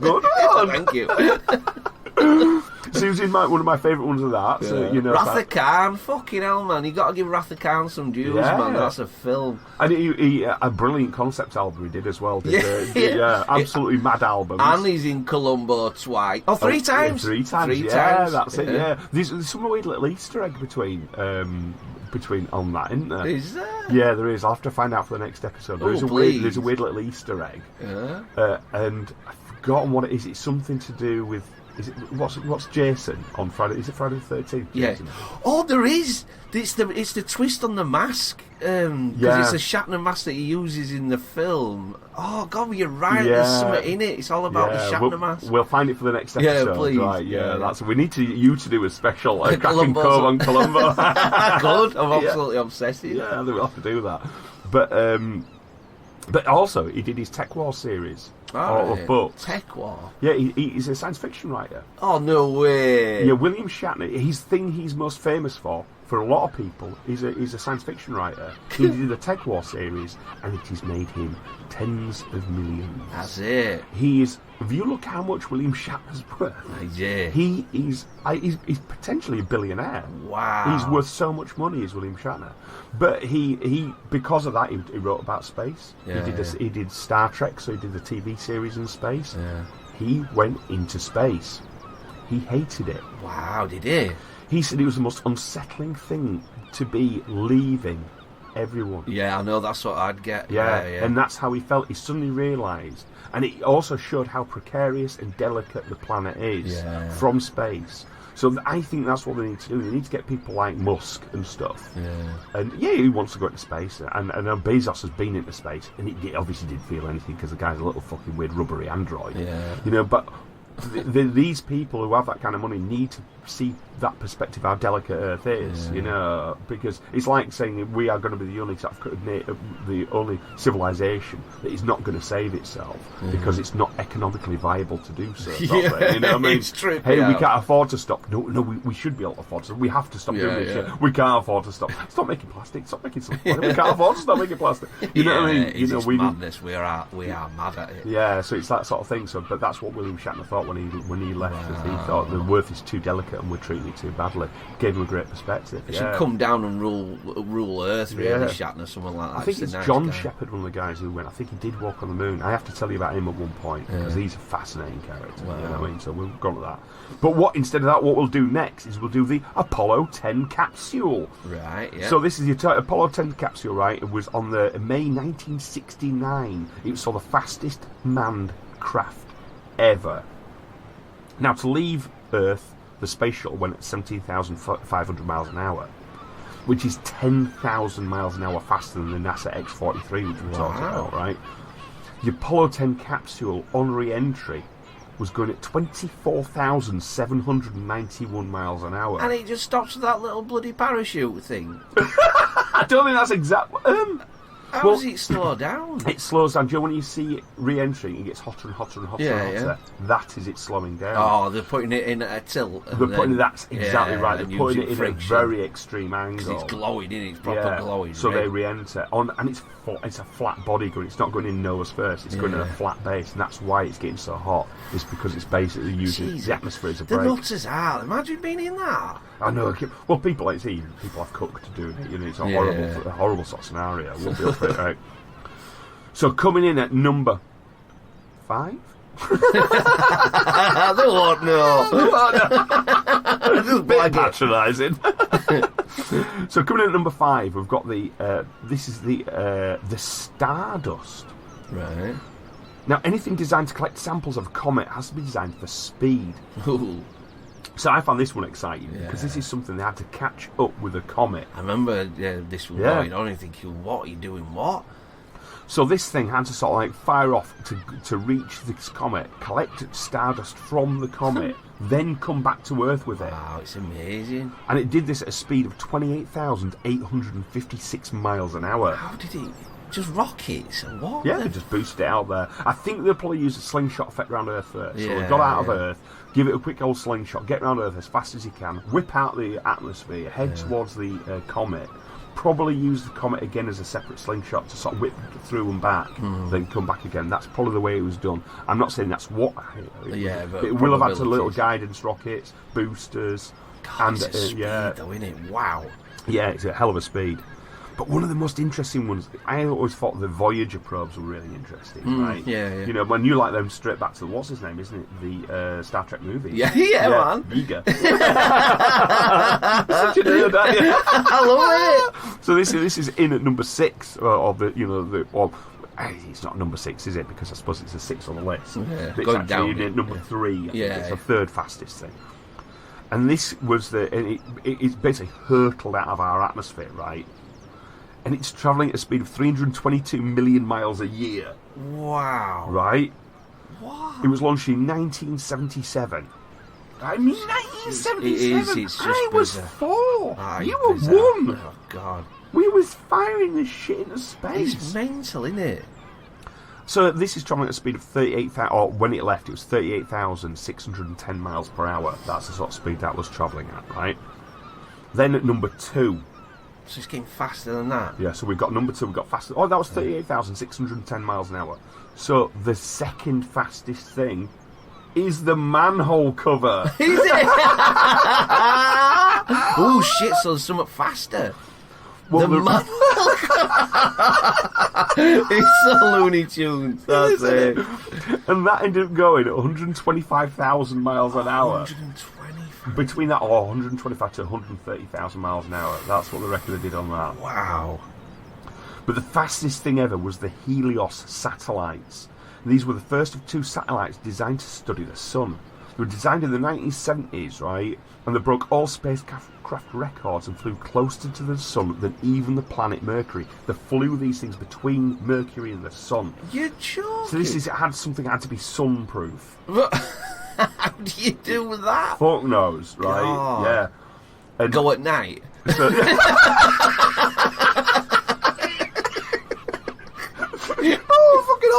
Speaker 1: Good one.
Speaker 2: Thank you.
Speaker 1: So he was in one of my favourite ones of that. Yeah. So you know,
Speaker 2: Wrath of Khan, fucking hell, man! You got to give Wrath of Khan some dues, man. That's a film.
Speaker 1: And he a brilliant concept album he did as well. Absolutely mad album.
Speaker 2: And he's in Columbo twice. Oh, three times.
Speaker 1: Three times. That's it. Yeah, there's some weird little Easter egg between on that, isn't there?
Speaker 2: Is there?
Speaker 1: Yeah, there is. I'll have to find out for the next episode. There's a weird little Easter egg.
Speaker 2: Yeah.
Speaker 1: And I've forgotten what it is. It's something to do with. Is it what's Jason on Friday? Is it Friday the 13th?
Speaker 2: Yeah. Oh, there is. It's the twist on the mask. Because it's a Shatner mask that he uses in the film. Oh God, you're right. There's something in it. It's all about the Shatner mask.
Speaker 1: We'll find it for the next episode.
Speaker 2: Yeah, please.
Speaker 1: Right, that's. We need you to do a special Kraken Cove on Columbo.
Speaker 2: Good. I'm absolutely obsessed.
Speaker 1: Yeah, we'll have to do that. But also he did his Tech War series. Of books.
Speaker 2: Tech War?
Speaker 1: Yeah, he's a science fiction writer.
Speaker 2: Oh, no way.
Speaker 1: Yeah, William Shatner, his thing he's most famous for a lot of people, he's a science fiction writer. He did the Tech War series, and it has made him tens of millions.
Speaker 2: That's it.
Speaker 1: If you look how much William Shatner's worth, he's potentially a billionaire.
Speaker 2: Wow.
Speaker 1: He's worth so much money as William Shatner. But he because of that, he wrote about space. He did Star Trek, so he did the TV series in space.
Speaker 2: Yeah.
Speaker 1: He went into space. He hated it.
Speaker 2: Wow, did he?
Speaker 1: He said it was the most unsettling thing to be leaving everyone.
Speaker 2: Yeah, I know, that's what I'd get.
Speaker 1: Yeah, and that's how he felt. He suddenly realised. And it also showed how precarious and delicate the planet is from space. So I think that's what they need to do. They need to get people like Musk and stuff.
Speaker 2: Yeah.
Speaker 1: And he wants to go into space. And Bezos has been into space. And he obviously didn't feel anything because the guy's a little fucking weird rubbery android.
Speaker 2: Yeah.
Speaker 1: You know, but these people who have that kind of money need to see that perspective, how delicate Earth is, you know, because it's like saying we are going to be the only civilization that is not going to save itself because it's not economically viable to do so. You know what I mean?
Speaker 2: It's true.
Speaker 1: Hey, we can't afford to stop. No, we should be able to afford to. We have to stop doing this shit. We can't afford to stop. Stop making plastic. Stop making something. We can't afford to stop making plastic. You know what I mean?
Speaker 2: It's madness. We are mad at it.
Speaker 1: Yeah, so it's that sort of thing. So, but that's what William Shatner thought when he left. He thought the worth is too delicate and we're treating it too badly. Gave him a great perspective.
Speaker 2: He should come down and rule Earth, really, Shatner, someone like that.
Speaker 1: I think it's John Shepard, one of the guys who went. I think he did walk on the moon. I have to tell you about him at one point because he's a fascinating character. Wow. You know what I mean? So we'll go to that. But instead of that, what we'll do next is we'll do the Apollo 10 capsule.
Speaker 2: Right, yeah.
Speaker 1: So this is the Apollo 10 capsule, right? It was on the May 1969. It was the fastest manned craft ever. Now, to leave Earth, the space shuttle went at 17,500 miles an hour, which is 10,000 miles an hour faster than the NASA X-43, which we talked about, right? The Apollo 10 capsule on re-entry was going at 24,791 miles an hour.
Speaker 2: And it just stops with that little bloody parachute thing.
Speaker 1: I don't think that's exact.
Speaker 2: How does it slow down?
Speaker 1: It slows down. Do you know when you see it re-entering, it gets hotter and hotter and hotter and hotter? That is it slowing down.
Speaker 2: Oh, they're putting it in at a tilt.
Speaker 1: That's exactly right. They're putting it in a very extreme angle.
Speaker 2: It's glowing, isn't it? It's proper glowing.
Speaker 1: So they re-enter. And it's a flat body going. It's not going in nose first. It's going in a flat base. And that's why it's getting so hot. It's because it's basically using the atmosphere as a brake.
Speaker 2: The nutters are. Imagine being in that.
Speaker 1: I know. Well, people have cooked to do it. You know, it's a horrible sort of scenario. We'll be up for it, right? So coming in at number 5.
Speaker 2: I don't know.
Speaker 1: Just a bit patronising. So coming in at number 5, we've got the Stardust.
Speaker 2: Right.
Speaker 1: Now, anything designed to collect samples of a comet has to be designed for speed.
Speaker 2: Ooh.
Speaker 1: So I found this one exciting because this is something they had to catch up with a comet.
Speaker 2: I remember this one going on and thinking, what are you doing? What?
Speaker 1: So this thing had to sort of like fire off to reach this comet, collect stardust from the comet, then come back to Earth with it.
Speaker 2: Wow, it's amazing.
Speaker 1: And it did this at a speed of 28,856 miles an hour.
Speaker 2: How did it? Just rockets or what?
Speaker 1: Yeah, they just boosted it out there. I think they'll probably use a slingshot effect around Earth first. So they got out of Earth, give it a quick old slingshot, get around Earth as fast as you can, whip out the atmosphere, head towards the comet, probably use the comet again as a separate slingshot to sort of whip through and back, then come back again. That's probably the way it was done. I'm not saying that's what but it will have had to little guidance rockets, boosters,
Speaker 2: God, it's a speed though, isn't it? Wow.
Speaker 1: Yeah, it's a hell of a speed. But one of the most interesting ones, I always thought the Voyager probes were really interesting, right?
Speaker 2: Yeah.
Speaker 1: You know, when you like them straight back to what's his name, isn't it? The Star Trek movie.
Speaker 2: Yeah, man.
Speaker 1: Giga. Such a nerd, aren't you?
Speaker 2: I love it.
Speaker 1: So this is in at number 6 of the it's not number 6, is it? Because I suppose it's a 6 on the list.
Speaker 2: Yeah,
Speaker 1: but it's actually in at number 3. It's the third fastest thing. And this was it's basically hurtled out of our atmosphere, right? And it's travelling at a speed of 322 million miles a year.
Speaker 2: Wow.
Speaker 1: Right?
Speaker 2: Wow.
Speaker 1: It was launched in 1977. I mean, 1977? I was 4. You were 1.
Speaker 2: Oh, God.
Speaker 1: We was firing this shit into space.
Speaker 2: It's mental, isn't it?
Speaker 1: So this is travelling at a speed of 38,000, or when it left, it was 38,610 miles per hour. That's the sort of speed that was travelling at, right? Then at number 2...
Speaker 2: So it's getting faster than that.
Speaker 1: Yeah, so we've got number 2, we've got faster. Oh, that was 38,610 miles an hour. So the second fastest thing is the manhole cover.
Speaker 2: Is it? Oh, shit, so there's something faster.
Speaker 1: Well,
Speaker 2: the manhole cover. It's so Looney Tunes. That's it.
Speaker 1: And that ended up going at 125,000 miles an hour.
Speaker 2: 125.
Speaker 1: Between that, 125 to 130,000 miles an hour. That's what the record did on that.
Speaker 2: Wow.
Speaker 1: But the fastest thing ever was the Helios satellites. These were the first of 2 satellites designed to study the sun. They were designed in the 1970s, right? And they broke all spacecraft records and flew closer to the sun than even the planet Mercury. They flew these things between Mercury and the sun.
Speaker 2: You're joking.
Speaker 1: So this had to be sun-proof.
Speaker 2: How do you do with that?
Speaker 1: Fuck knows, right?
Speaker 2: God.
Speaker 1: Yeah. And
Speaker 2: go at night.
Speaker 1: So, oh, fucking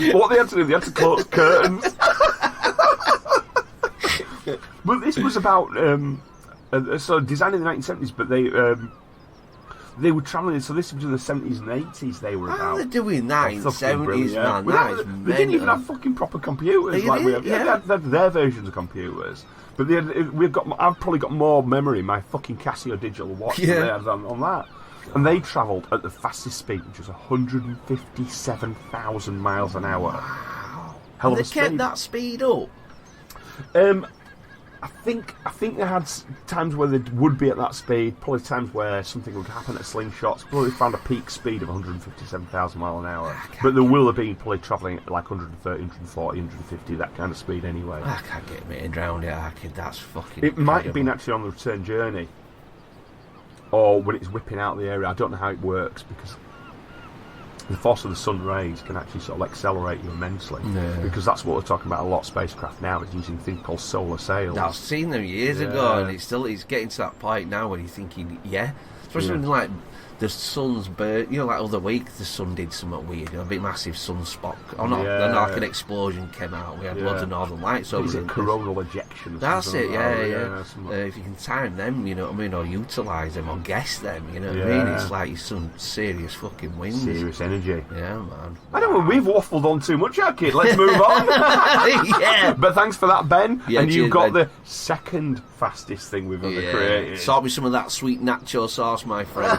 Speaker 1: hell. What they had to do, they had to close curtains. But this was about, so designed in the 1970s, but they were travelling, so this was in the 70s and 80s they were
Speaker 2: How
Speaker 1: about.
Speaker 2: are they doing that in the 70s, man?
Speaker 1: They didn't even have fucking proper computers like we have. They had their versions of computers. But I've probably got more memory in my fucking Casio digital watch than they had on that. And they travelled at the fastest speed, which was 157,000 miles an hour.
Speaker 2: Wow.
Speaker 1: Hell of a
Speaker 2: speed. They kept that speed up?
Speaker 1: I think they had times where they would be at that speed, probably times where something would happen at slingshots, probably found a peak speed of 157,000 miles an hour. But there will have been probably travelling at like 130, 140, 150, that kind of speed anyway.
Speaker 2: I can't get me around it, that's fucking
Speaker 1: It might have been actually on the return journey, or when it's whipping out the area. I don't know how it works, because the force of the sun rays can actually sort of accelerate you immensely. Because that's what we're talking about a lot of spacecraft now, is using things called solar sails.
Speaker 2: I've seen them years ago, and it's getting to that point now where you're thinking, especially when like the sun's burnt. You know, like other week, the sun did something weird. A big massive sunspot. Or not, then like an explosion came out. We had loads of northern lights over.
Speaker 1: Is it coronal ejection?
Speaker 2: That's it,
Speaker 1: yeah.
Speaker 2: If you can time them, you know what I mean, or utilise them, or guess them, you know what I mean. It's like some serious fucking winds.
Speaker 1: Serious energy.
Speaker 2: Yeah, man.
Speaker 1: I know we've waffled on too much, our kid. Let's move on.
Speaker 2: Yeah.
Speaker 1: But thanks for that, Ben.
Speaker 2: Yeah,
Speaker 1: and you've got
Speaker 2: Ben.
Speaker 1: the second fastest thing we've ever created.
Speaker 2: Sort me some of that sweet nacho sauce, my friend.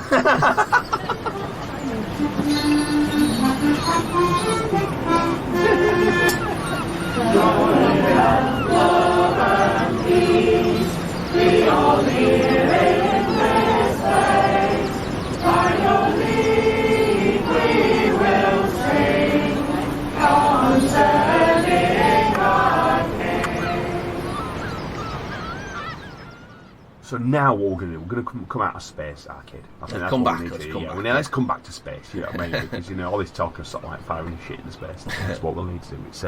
Speaker 1: So now what we're going to do, we're going to come out of space, our kid. I think that's
Speaker 2: Come
Speaker 1: what
Speaker 2: back,
Speaker 1: we need
Speaker 2: let's
Speaker 1: to do.
Speaker 2: come
Speaker 1: Yeah,
Speaker 2: back,
Speaker 1: well, now let's come back to space, you know what I mean? Because, you know, all this talk of sort of like firing shit into space, that's what we'll need to do. It's,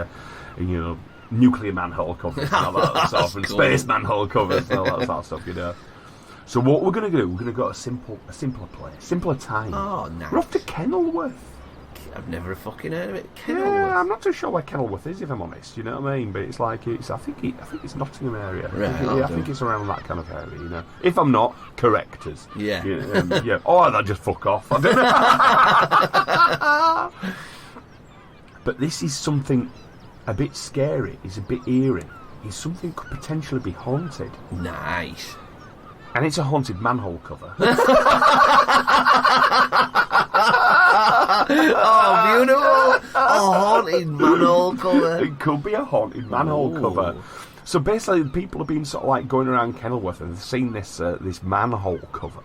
Speaker 1: you know, nuclear manhole covers and all that stuff, and
Speaker 2: cool.
Speaker 1: space manhole covers and all that sort of stuff, you know. So what we're going to do, we're going to go a simpler place, simpler time.
Speaker 2: Oh, nice.
Speaker 1: We're off to Kenilworth.
Speaker 2: I've never fucking heard of it.
Speaker 1: Yeah, I'm not too sure where Kenilworth is, if I'm honest. You know what I mean? But it's like I think it's Nottingham area.
Speaker 2: Right,
Speaker 1: I think it's around that kind of area. You know, if I'm not, correct us.
Speaker 2: Yeah.
Speaker 1: Yeah. Oh, that just fuck off. I don't know. But this is something a bit scary. It's a bit eerie. It's something could potentially be haunted.
Speaker 2: Nice.
Speaker 1: And it's a haunted manhole cover.
Speaker 2: Oh, beautiful! A haunted manhole cover.
Speaker 1: It could be a haunted manhole cover. So basically, people have been sort of like going around Kenilworth and they've seen this this manhole cover,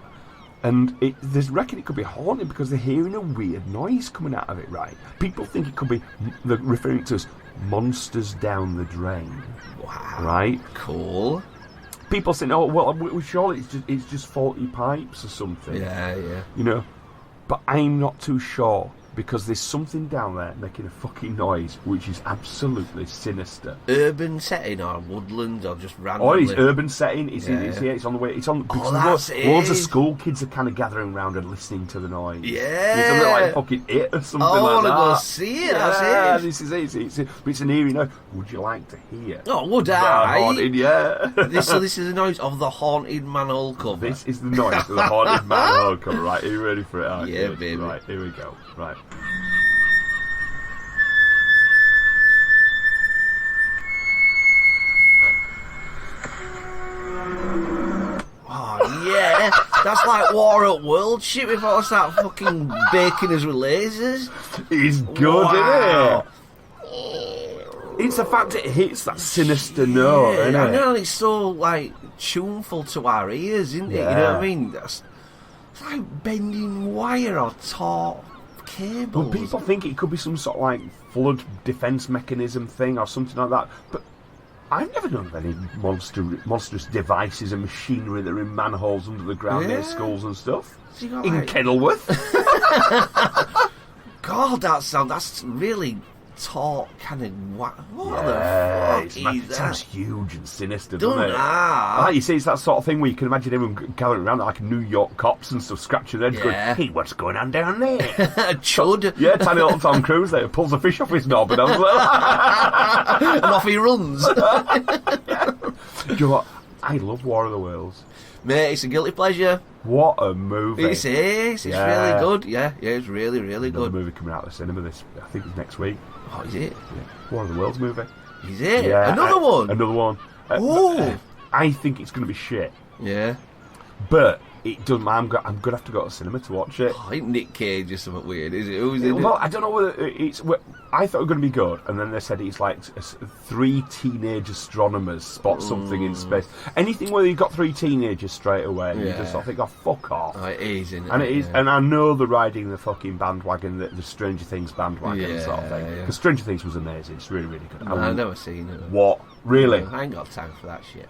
Speaker 1: and they reckon it could be haunted because they're hearing a weird noise coming out of it. Right? People think it could be they're referring to as monsters down the drain.
Speaker 2: Wow.
Speaker 1: Right?
Speaker 2: Cool.
Speaker 1: People saying, "Oh, well, we're sure it's just faulty pipes or something."
Speaker 2: Yeah.
Speaker 1: You know, but I'm not too sure because there's something down there making a fucking noise which is absolutely sinister.
Speaker 2: Urban setting or woodland or just random?
Speaker 1: Oh, it's urban setting. It's on the way. It's on.
Speaker 2: Oh, that's it.
Speaker 1: Loads of school kids are kind of gathering around and listening to the noise.
Speaker 2: Yeah.
Speaker 1: It's a bit like fucking It or something
Speaker 2: I
Speaker 1: like
Speaker 2: want to
Speaker 1: that.
Speaker 2: go see it. That's it.
Speaker 1: This is it. It's an eerie noise. Would you like to hear?
Speaker 2: Oh, would I?
Speaker 1: Haunted, yeah.
Speaker 2: So this is the noise of the haunted manhole cover.
Speaker 1: This is the noise of the haunted manhole cover. Right, are you ready for it? Right,
Speaker 2: Yeah, baby.
Speaker 1: Right, here we go. Right.
Speaker 2: Oh, yeah. That's like War at World shit before I start fucking baking us with lasers.
Speaker 1: It's good,
Speaker 2: Wow.
Speaker 1: isn't it? It's the fact it hits that sinister note, isn't
Speaker 2: I
Speaker 1: it?
Speaker 2: know, it's so, like, tuneful to our ears, isn't it? You know
Speaker 1: Yeah.
Speaker 2: what I mean? It's like bending wire or taut cables.
Speaker 1: Well, people think it could be some sort of like flood defence mechanism thing or something like that, but I've never known of any monstrous devices and machinery that are in manholes under the ground near schools and stuff.
Speaker 2: So you got,
Speaker 1: In
Speaker 2: like-
Speaker 1: Kenilworth.
Speaker 2: God, that's really taut kind of... What
Speaker 1: Yeah,
Speaker 2: the fuck
Speaker 1: it
Speaker 2: is
Speaker 1: sounds
Speaker 2: that?
Speaker 1: huge and sinister,
Speaker 2: Don't
Speaker 1: doesn't it?
Speaker 2: that.
Speaker 1: You see, it's that sort of thing where you can imagine everyone gathering around like New York cops and stuff, scratching their heads,
Speaker 2: Yeah.
Speaker 1: going, "Hey, what's going on down there?"
Speaker 2: Chud.
Speaker 1: Yeah, tiny little Tom Cruise there pulls a fish off his knob and I'm like,
Speaker 2: And off he runs.
Speaker 1: do you know what? I love War of the Worlds.
Speaker 2: Mate, it's a guilty pleasure.
Speaker 1: What a movie!
Speaker 2: It is. It's
Speaker 1: Yeah.
Speaker 2: really good. Yeah, it's really, really
Speaker 1: Another
Speaker 2: good.
Speaker 1: movie coming out of the cinema I think it's next week.
Speaker 2: Oh, is it?
Speaker 1: Yeah. War of the Worlds movie.
Speaker 2: Is it?
Speaker 1: Yeah,
Speaker 2: Another one?
Speaker 1: Another one.
Speaker 2: Ooh.
Speaker 1: I think it's going to be shit,
Speaker 2: Yeah.
Speaker 1: but it doesn't. I'm going to have to go to the cinema to watch it.
Speaker 2: Oh, ain't Nick Cage or something weird, is it? Who's in
Speaker 1: Well,
Speaker 2: it?
Speaker 1: I don't know whether it's. I thought it was going to be good, and then they said it's like 3 teenage astronomers spot something in space. Anything where you've got 3 teenagers straight away, and you
Speaker 2: Yeah.
Speaker 1: just sort of think, "Oh, fuck off."
Speaker 2: Oh, it is, isn't it?
Speaker 1: And it is,
Speaker 2: Yeah.
Speaker 1: and I know they're riding the fucking bandwagon, the Stranger Things bandwagon sort of thing.
Speaker 2: Yeah.
Speaker 1: Because Stranger Things was amazing; it's really, really good.
Speaker 2: I've never seen it.
Speaker 1: What? Really?
Speaker 2: I ain't got time for that shit.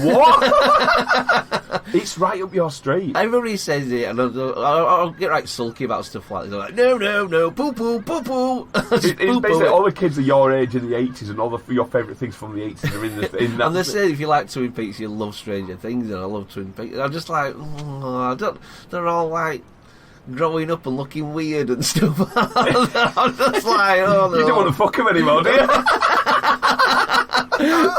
Speaker 1: What? It's right up your street.
Speaker 2: Everybody says it, and I'll get right sulky about stuff like this. They're like, no, poo poo.
Speaker 1: It's basically all the kids are your age in the 80s, and all your favourite things from the 80s are in that.
Speaker 2: And they say if you like Twin Peaks, you'll love Stranger Things, and I love Twin Peaks. I'm just like, I don't. They're all like growing up and looking weird and stuff. I'm just like, oh no.
Speaker 1: You don't want to fuck him anymore, do you?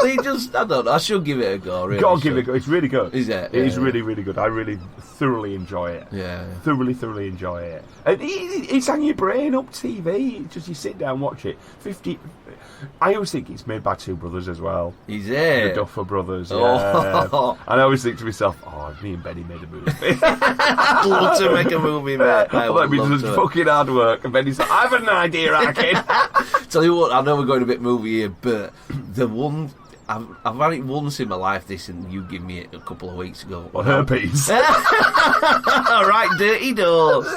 Speaker 2: They just, I don't know. I should give it a go. Really,
Speaker 1: Gotta give it a go. It's really good.
Speaker 2: Is it?
Speaker 1: It is really, really good. I really thoroughly enjoy it.
Speaker 2: Yeah.
Speaker 1: Thoroughly enjoy it. And it's on your brain up TV. It's just you sit down and watch it. 50. I always think it's made by two brothers as well.
Speaker 2: Is it?
Speaker 1: The Duffer Brothers. Yeah.
Speaker 2: Oh.
Speaker 1: And I always think to myself, oh, if me and Benny made a movie.
Speaker 2: I'd love to make a movie, mate.
Speaker 1: That'd be just fucking hard work. And Benny's like, I've had an idea, Kraken.
Speaker 2: Tell you what, I know we're going a bit movie here, but the one I've had it once in my life. This, and you gave me it a couple of weeks ago.
Speaker 1: Well, herpes.
Speaker 2: Right, dirty doors.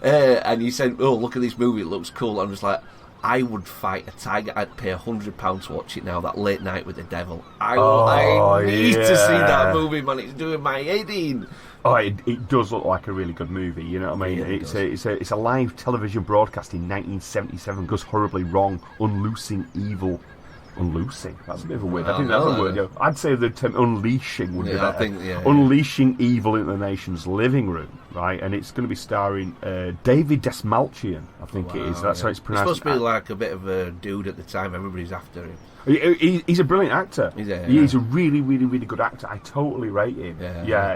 Speaker 2: And you said, "Oh, look at this movie. It looks cool." I'm just like, I would fight a tiger. I'd pay £100 to watch it now. That Late Night with the Devil. I need to see that movie, man. It's doing my head in.
Speaker 1: Oh, it does look like a really good movie. You know what I mean?
Speaker 2: Yeah,
Speaker 1: it's a live television broadcast in 1977. Goes horribly wrong, unloosing evil. Unloosing? That's a bit of a word. I think that's a word. Yeah. I'd say the term unleashing would be better.
Speaker 2: I think,
Speaker 1: Unleashing evil in the nation's living room, right? And it's going to be starring David Desmalchian, I think it is. That's how it's pronounced.
Speaker 2: It's supposed to be like a bit of a dude at the time. Everybody's after him.
Speaker 1: He's a brilliant actor. He's a really, really, really good actor. I totally rate him. I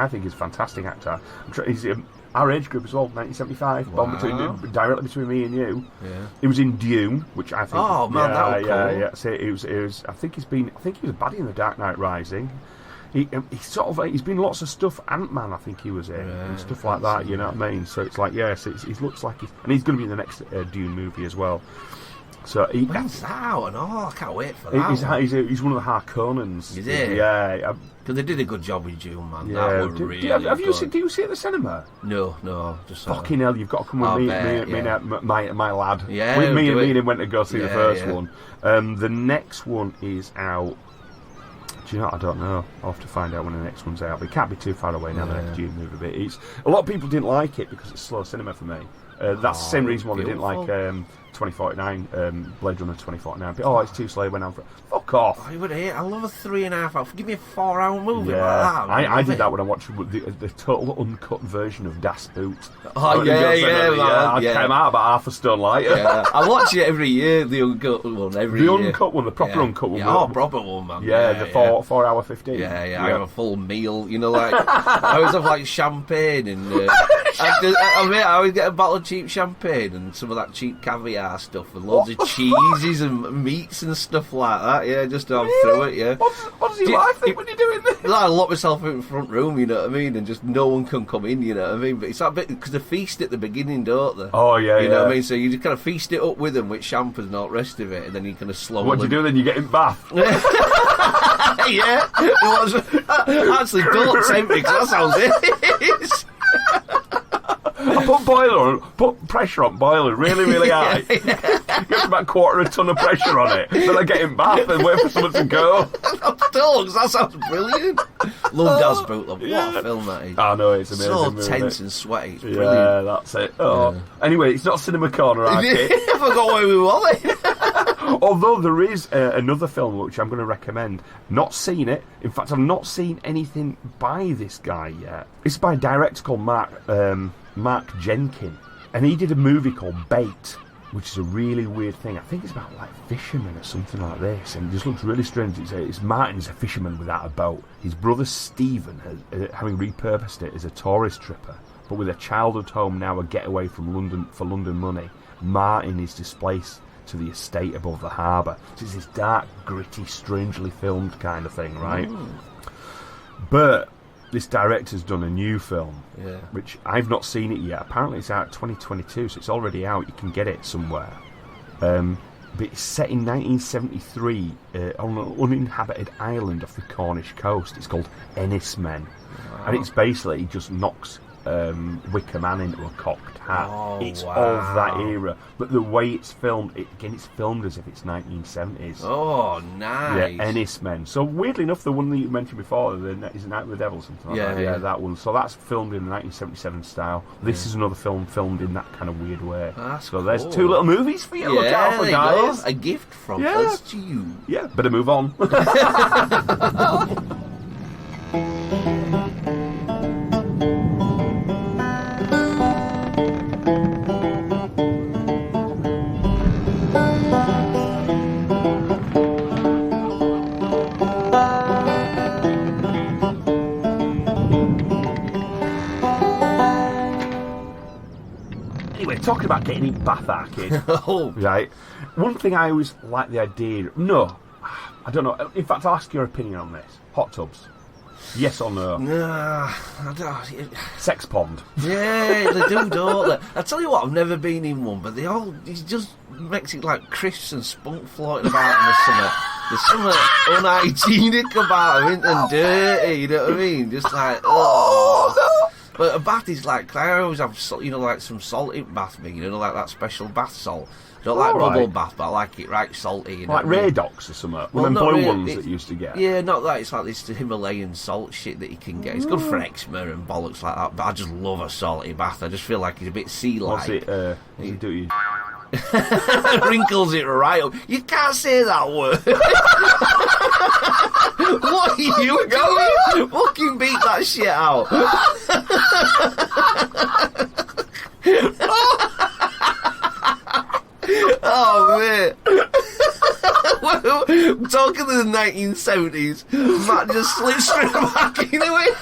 Speaker 1: think he's a fantastic actor. He's our age group as well, 1975. Wow. Directly between me and you. Yeah. He was in Dune, which I think.
Speaker 2: Oh man, that was cool.
Speaker 1: Yeah. So it was. I think he was a baddie in The Dark Knight Rising. He's been lots of stuff. Ant-Man, I think he was in, and stuff like that. You know what I mean? So it's like, so he looks like and he's going to be in the next Dune movie as well. So
Speaker 2: when's that out? And I can't wait for that.
Speaker 1: He's one of the Harkonnens.
Speaker 2: Is it?
Speaker 1: Yeah.
Speaker 2: Because they did a good job with Dune, man.
Speaker 1: Yeah.
Speaker 2: That was really good.
Speaker 1: Do you see it at the cinema?
Speaker 2: No. Just
Speaker 1: fucking hell, you've got to come with my lad.
Speaker 2: Yeah.
Speaker 1: Me and him went to go see the first one. The next one is out. Do you know? I don't know. I'll have to find out when the next one's out. But it can't be too far away now. The next Dune movie. But a lot of people didn't like it because it's slow cinema for me. That's the same reason why they didn't like 2049, Blade Runner 2049. But, it's too slow. When I'm fuck off.
Speaker 2: I love a 3.5 hour. Give me a 4-hour movie.
Speaker 1: Yeah,
Speaker 2: like that.
Speaker 1: I did that when I watched the total uncut version of Das Boot.
Speaker 2: Oh yeah.
Speaker 1: I came out about half a stone lighter.
Speaker 2: Yeah. I watch it every year. The uncut one every year.
Speaker 1: The uncut one, the proper uncut one.
Speaker 2: Yeah, proper one, man.
Speaker 1: Yeah, the 4 hour 15.
Speaker 2: Yeah. I have a full meal. You know, like I always have like champagne and. I always get a bottle of cheap champagne and some of that cheap caviar stuff and loads of cheeses and meats and stuff like that. Yeah, just to have through it. Yeah.
Speaker 1: What does your wife think when you're doing this?
Speaker 2: I lock myself in the front room. You know what I mean, and just no one can come in. You know what I mean. But it's that bit because they feast at the beginning, don't they?
Speaker 1: Oh yeah.
Speaker 2: You know what I mean. So you just kind of feast it up with them with champagne and all the rest of it, and then you kind of slowly.
Speaker 1: What do you do then? You get in bath.
Speaker 2: Yeah. Actually, don't tempt me because that sounds it.
Speaker 1: I put pressure on boiler really, really high. Get about 1/4 ton of pressure on it. Then I get in bath and wait for someone to go.
Speaker 2: Dogs, that sounds brilliant. Love Das Boot, love. What a film that is.
Speaker 1: I know, it's amazing.
Speaker 2: So
Speaker 1: movie.
Speaker 2: tense and sweaty. It's brilliant.
Speaker 1: Yeah, that's it. Anyway, it's not Cinema Corner,
Speaker 2: I forgot where we were.
Speaker 1: Although there is another film which I'm going to recommend. Not seen it. In fact, I've not seen anything by this guy yet. It's by a director called Mark Jenkin, and he did a movie called Bait, which is a really weird thing. I think it's about like fishermen or something like this, and it just looks really strange. It's Martin's a fisherman without a boat. His brother Stephen has having repurposed it as a tourist tripper, but with a childhood home now a getaway from London for London money. Martin is displaced to the estate above the harbour. So it's this dark, gritty, strangely filmed kind of thing, right? But this director's done a new film, which I've not seen it yet. Apparently it's out 2022, so it's already out. You can get it somewhere. But it's set in 1973 on an uninhabited island off the Cornish coast. It's called Ennismen. Wow. And it's basically just knocks Wicker Man into a cocked hat. It's of that era. But the way it's filmed, it's filmed as if it's 1970s.
Speaker 2: Oh, nice.
Speaker 1: Yeah, Ennismen. So weirdly enough, the one that you mentioned before, is Night with the Devil or something like that. Yeah, that one. So that's filmed in 1977 style. This is another film filmed in that kind of weird way.
Speaker 2: That's
Speaker 1: so there's 2 little movies for you. Look out for, guys.
Speaker 2: A gift from us to you.
Speaker 1: Yeah, better move on. about getting in Bath Arcade.
Speaker 2: Oh.
Speaker 1: Right. One thing I always like the idea. No, I don't know. In fact, I'll ask your opinion on this. Hot tubs. Yes or no?
Speaker 2: Nah, I don't.
Speaker 1: Sex pond.
Speaker 2: Yeah, they do, don't they? I tell you what, I've never been in one, but it just makes it like crisps and spunk floating about in the summer. There's something unhygienic about them, and dirty, you know what I mean? Just like, oh. But a bath is like, I always have, like some salt in bath me, like that special bath salt. I don't like bubble bath, but I like it right salty.
Speaker 1: Like Radox or something? Well, them blue ones that you used to get?
Speaker 2: Yeah, not that. It's like this Himalayan salt shit that you can get. It's good for eczema and bollocks like that, but I just love a salty bath. I just feel like it's a bit sea-like.
Speaker 1: What's it do you?
Speaker 2: Wrinkles it right up. You can't say that word. What are you doing? Fucking beat that shit out. Oh, man. We're talking to the 1970s. Matt just slipped straight back into it.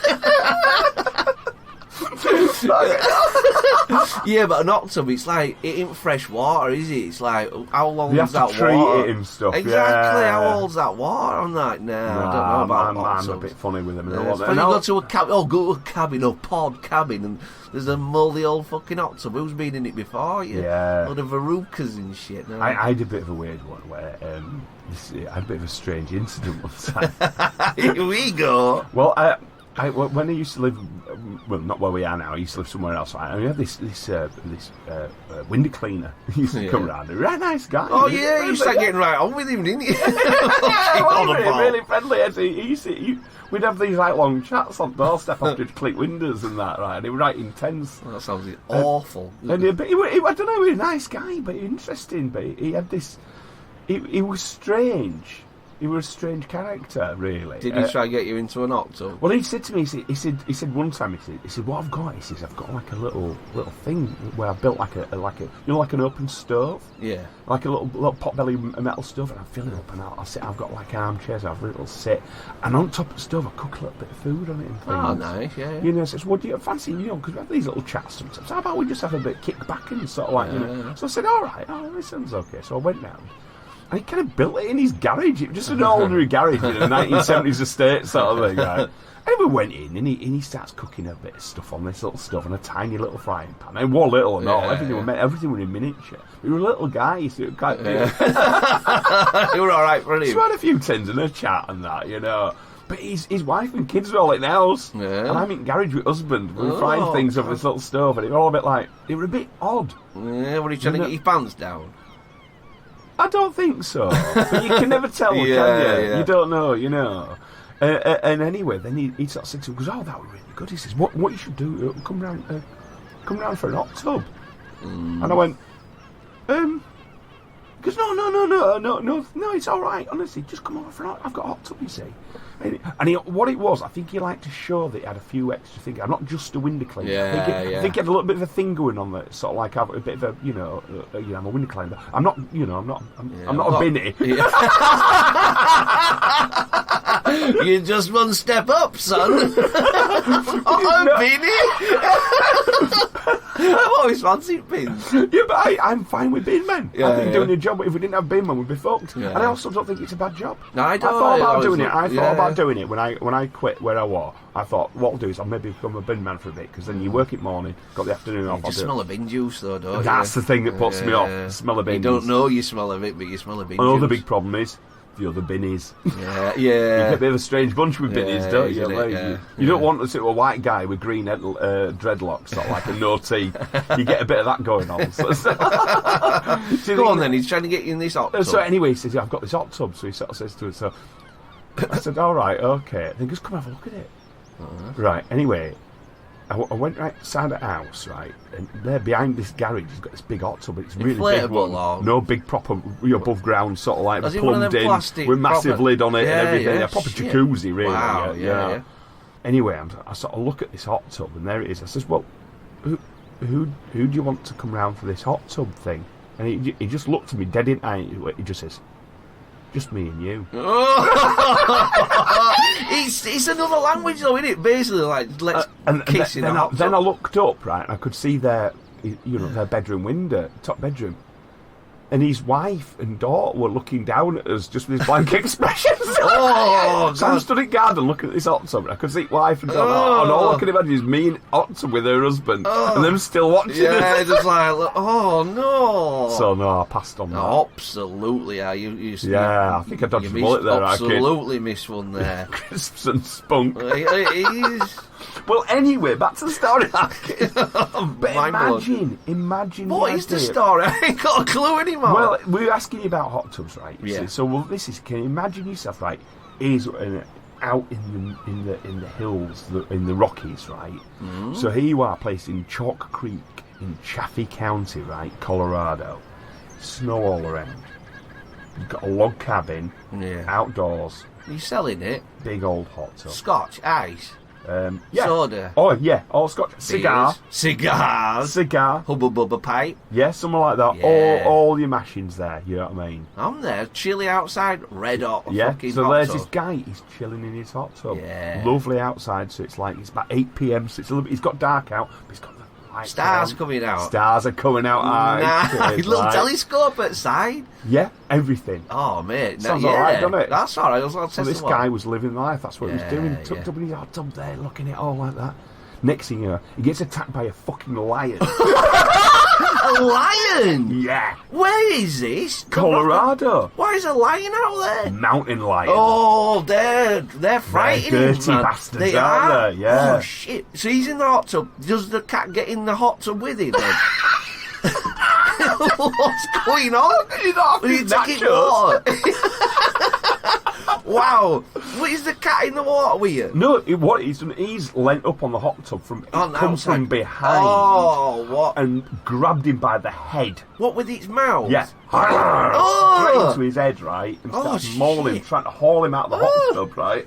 Speaker 2: Yeah, but an octopus, it's like, it ain't fresh water, is it? It's like, how long is that water?
Speaker 1: You have to treat it and stuff,
Speaker 2: Exactly,
Speaker 1: yeah.
Speaker 2: how old's that water on that? Nah, I don't know about octopus.
Speaker 1: I'm a bit funny with them.
Speaker 2: Yeah, you go to a cabin, go to a cabin, or pod cabin, and there's a mouldy old fucking octopus. Who's been in it before you?
Speaker 1: Yeah.
Speaker 2: A lot of verrucas and shit. No?
Speaker 1: I had a bit of a weird one where I had a bit of a strange incident one time.
Speaker 2: Here we go.
Speaker 1: Well, when I used to live, well, not where we are now, I used to live somewhere else. Right? And we had this window cleaner. He used to come around. A really nice guy.
Speaker 2: Oh, yeah, you started getting right on with him, didn't you?
Speaker 1: Really friendly. We'd have these like long chats on the doorstep after he'd click windows and that, right? And he was right intense.
Speaker 2: Well, that sounds awful.
Speaker 1: And I don't know, he was a nice guy, but interesting. But he had this. He was strange. He was a strange character, really.
Speaker 2: Did he try to get you into an octo?
Speaker 1: Well, he said to me, he said one time, he said, what I've got, I've got like a little thing where I've built like an open stove.
Speaker 2: Yeah. Like
Speaker 1: a little potbelly metal stove, and I fill it up, and I've got like armchairs, I have a little sit, and on top of the stove, I cook a little bit of food on it and things.
Speaker 2: Oh, nice, yeah.
Speaker 1: You know, says, what do you fancy, because we have these little chats sometimes. How about we just have a bit of kick back and sort of like,
Speaker 2: Yeah.
Speaker 1: So I said, all right, this sounds okay. So I went down. And he kind of built it in his garage. It was just an ordinary garage in a 1970s estate sort of thing, right? And we went in, and he starts cooking a bit of stuff on this little stuff and a tiny little frying pan. And one little and all, everything was in miniature. We were a little guy, so it was quite big.
Speaker 2: You were all right for him.
Speaker 1: So we had a few tins and a chat and that, But his wife and kids were all in the house.
Speaker 2: Yeah.
Speaker 1: And I'm in garage with husband. We were frying things over this little stove, and it was all a bit like, it was a bit odd.
Speaker 2: Yeah, were you trying to get your pants down?
Speaker 1: I don't think so. But you can never tell, can you?
Speaker 2: Yeah.
Speaker 1: You don't know, And anyway, then he sort of said to him, goes, oh, that was really good. He says, what you should do, come round for an hot tub. And I went, he goes, no, it's all right, honestly, just come over for an hot, I've got a hot tub, you see. And what it was, I think he liked to show that he had a few extra things. I'm not just a window cleaner. I think he had a little bit of a thing going on that sort of like have a bit of a, I'm a window cleaner. I'm not, I'm not a binny.
Speaker 2: Yeah. You're just one step up, son. Binny. I've always fancied bins.
Speaker 1: Yeah, but I'm fine with bin men.
Speaker 2: Yeah,
Speaker 1: I think doing a job, if we didn't have bin men, we'd be fucked.
Speaker 2: Yeah.
Speaker 1: And I also don't think it's a bad job.
Speaker 2: No, I don't.
Speaker 1: I thought about doing it when I quit where I was. I thought, what I'll do is I'll maybe become a bin man for a bit, because then you work it morning, got the afternoon off.
Speaker 2: You just smell a bin juice, though, don't you?
Speaker 1: That's the thing that puts me off. Smell of bins.
Speaker 2: You don't know you smell of it, but you smell a bin juice.
Speaker 1: Another big problem is the other binnies.
Speaker 2: Yeah.
Speaker 1: You get a bit of a strange bunch with binnies, don't you? You don't want to see a white guy with green dreadlocks, sort of like a no teeth. You get a bit of that going on.
Speaker 2: Go on then, he's trying to get you in this hot tub.
Speaker 1: So anyway, he says, I've got this hot tub, so he sort of says to us, so I said, all right, okay. Then just come have a look at it. Right, anyway, I went right side of the house, right, and there behind this garage, he's got this big hot tub, but it's really big one.
Speaker 2: Or?
Speaker 1: No big proper above ground, sort of like
Speaker 2: plumbed in,
Speaker 1: with massive
Speaker 2: proper
Speaker 1: lid on it and everything.
Speaker 2: Yeah,
Speaker 1: A proper jacuzzi, really.
Speaker 2: Wow, yeah.
Speaker 1: Anyway, I sort of look at this hot tub, and there it is. I says, well, who do you want to come round for this hot tub thing? And he just looked at me dead in the eye. He just says, just me and you.
Speaker 2: It's another language, though, isn't it? Basically, like, let's kiss in a hot tub.
Speaker 1: Then I looked up, right, and I could see their their bedroom window, top bedroom. And his wife and daughter were looking down at us just with these blank expressions.
Speaker 2: Oh,
Speaker 1: so I stood in garden looking at this hot tub. I could see wife and daughter. And all I can imagine is me in hot tub with her husband. And them still watching us.
Speaker 2: Just like, oh, no.
Speaker 1: So, no, I passed on that.
Speaker 2: Absolutely, yeah.
Speaker 1: I think I dodged a bullet there,
Speaker 2: absolutely missed one there.
Speaker 1: Crisps and spunk.
Speaker 2: It is.
Speaker 1: Well, anyway, back to the story. But imagine.
Speaker 2: What is the story? I ain't got a clue anymore.
Speaker 1: Well, we were asking you about hot tubs, right?
Speaker 2: Yeah.
Speaker 1: So, can you imagine yourself, right? Out in the hills, in the Rockies, right? Mm. So here you are, placed in Chalk Creek in Chaffee County, right, Colorado. Snow all around. You've got a log cabin, outdoors.
Speaker 2: Are you selling it?
Speaker 1: Big old hot tub.
Speaker 2: Scotch, ice. Soda.
Speaker 1: Oh, yeah, all Scotch. Cigar.
Speaker 2: Cigar. Hubba bubba pipe.
Speaker 1: Yeah, something like that. Yeah. All your mashings there, you know what I mean?
Speaker 2: I'm there, chilly outside, red hot fucking
Speaker 1: so
Speaker 2: hot
Speaker 1: there's
Speaker 2: tub.
Speaker 1: This guy, he's chilling in his hot tub.
Speaker 2: Yeah.
Speaker 1: Lovely outside, so it's about 8 p.m, so it's a little bit, he's got dark out, but he's got the lights
Speaker 2: Stars
Speaker 1: on.
Speaker 2: Coming out.
Speaker 1: Stars are coming out.
Speaker 2: Nice. Little telescope outside.
Speaker 1: Yeah, everything.
Speaker 2: Oh, mate.
Speaker 1: Sounds alright, doesn't it?
Speaker 2: That's alright.
Speaker 1: So this guy was living life, that's what he was doing. Tucked up in his hot tub there, looking at it all like that. Next thing you know, he gets attacked by a fucking lion.
Speaker 2: A lion?
Speaker 1: Yeah.
Speaker 2: Where is this?
Speaker 1: Colorado.
Speaker 2: Why is a lion out there?
Speaker 1: Mountain lion.
Speaker 2: Oh, they're frightening.
Speaker 1: They're dirty bastards,
Speaker 2: they
Speaker 1: aren't they? Yeah.
Speaker 2: Oh, shit. So he's in the hot tub. Does the cat get in the hot tub with him then? What's going on?
Speaker 1: He's off his
Speaker 2: water. Wow. What, is the cat in the water with you?
Speaker 1: No, what he's done, he's leant up on the hot tub from behind.
Speaker 2: Oh, what?
Speaker 1: And grabbed him by the head.
Speaker 2: What, with its mouth?
Speaker 1: Yeah. Straight into his head, right? And starts mauling, trying to haul him out of the hot tub, right?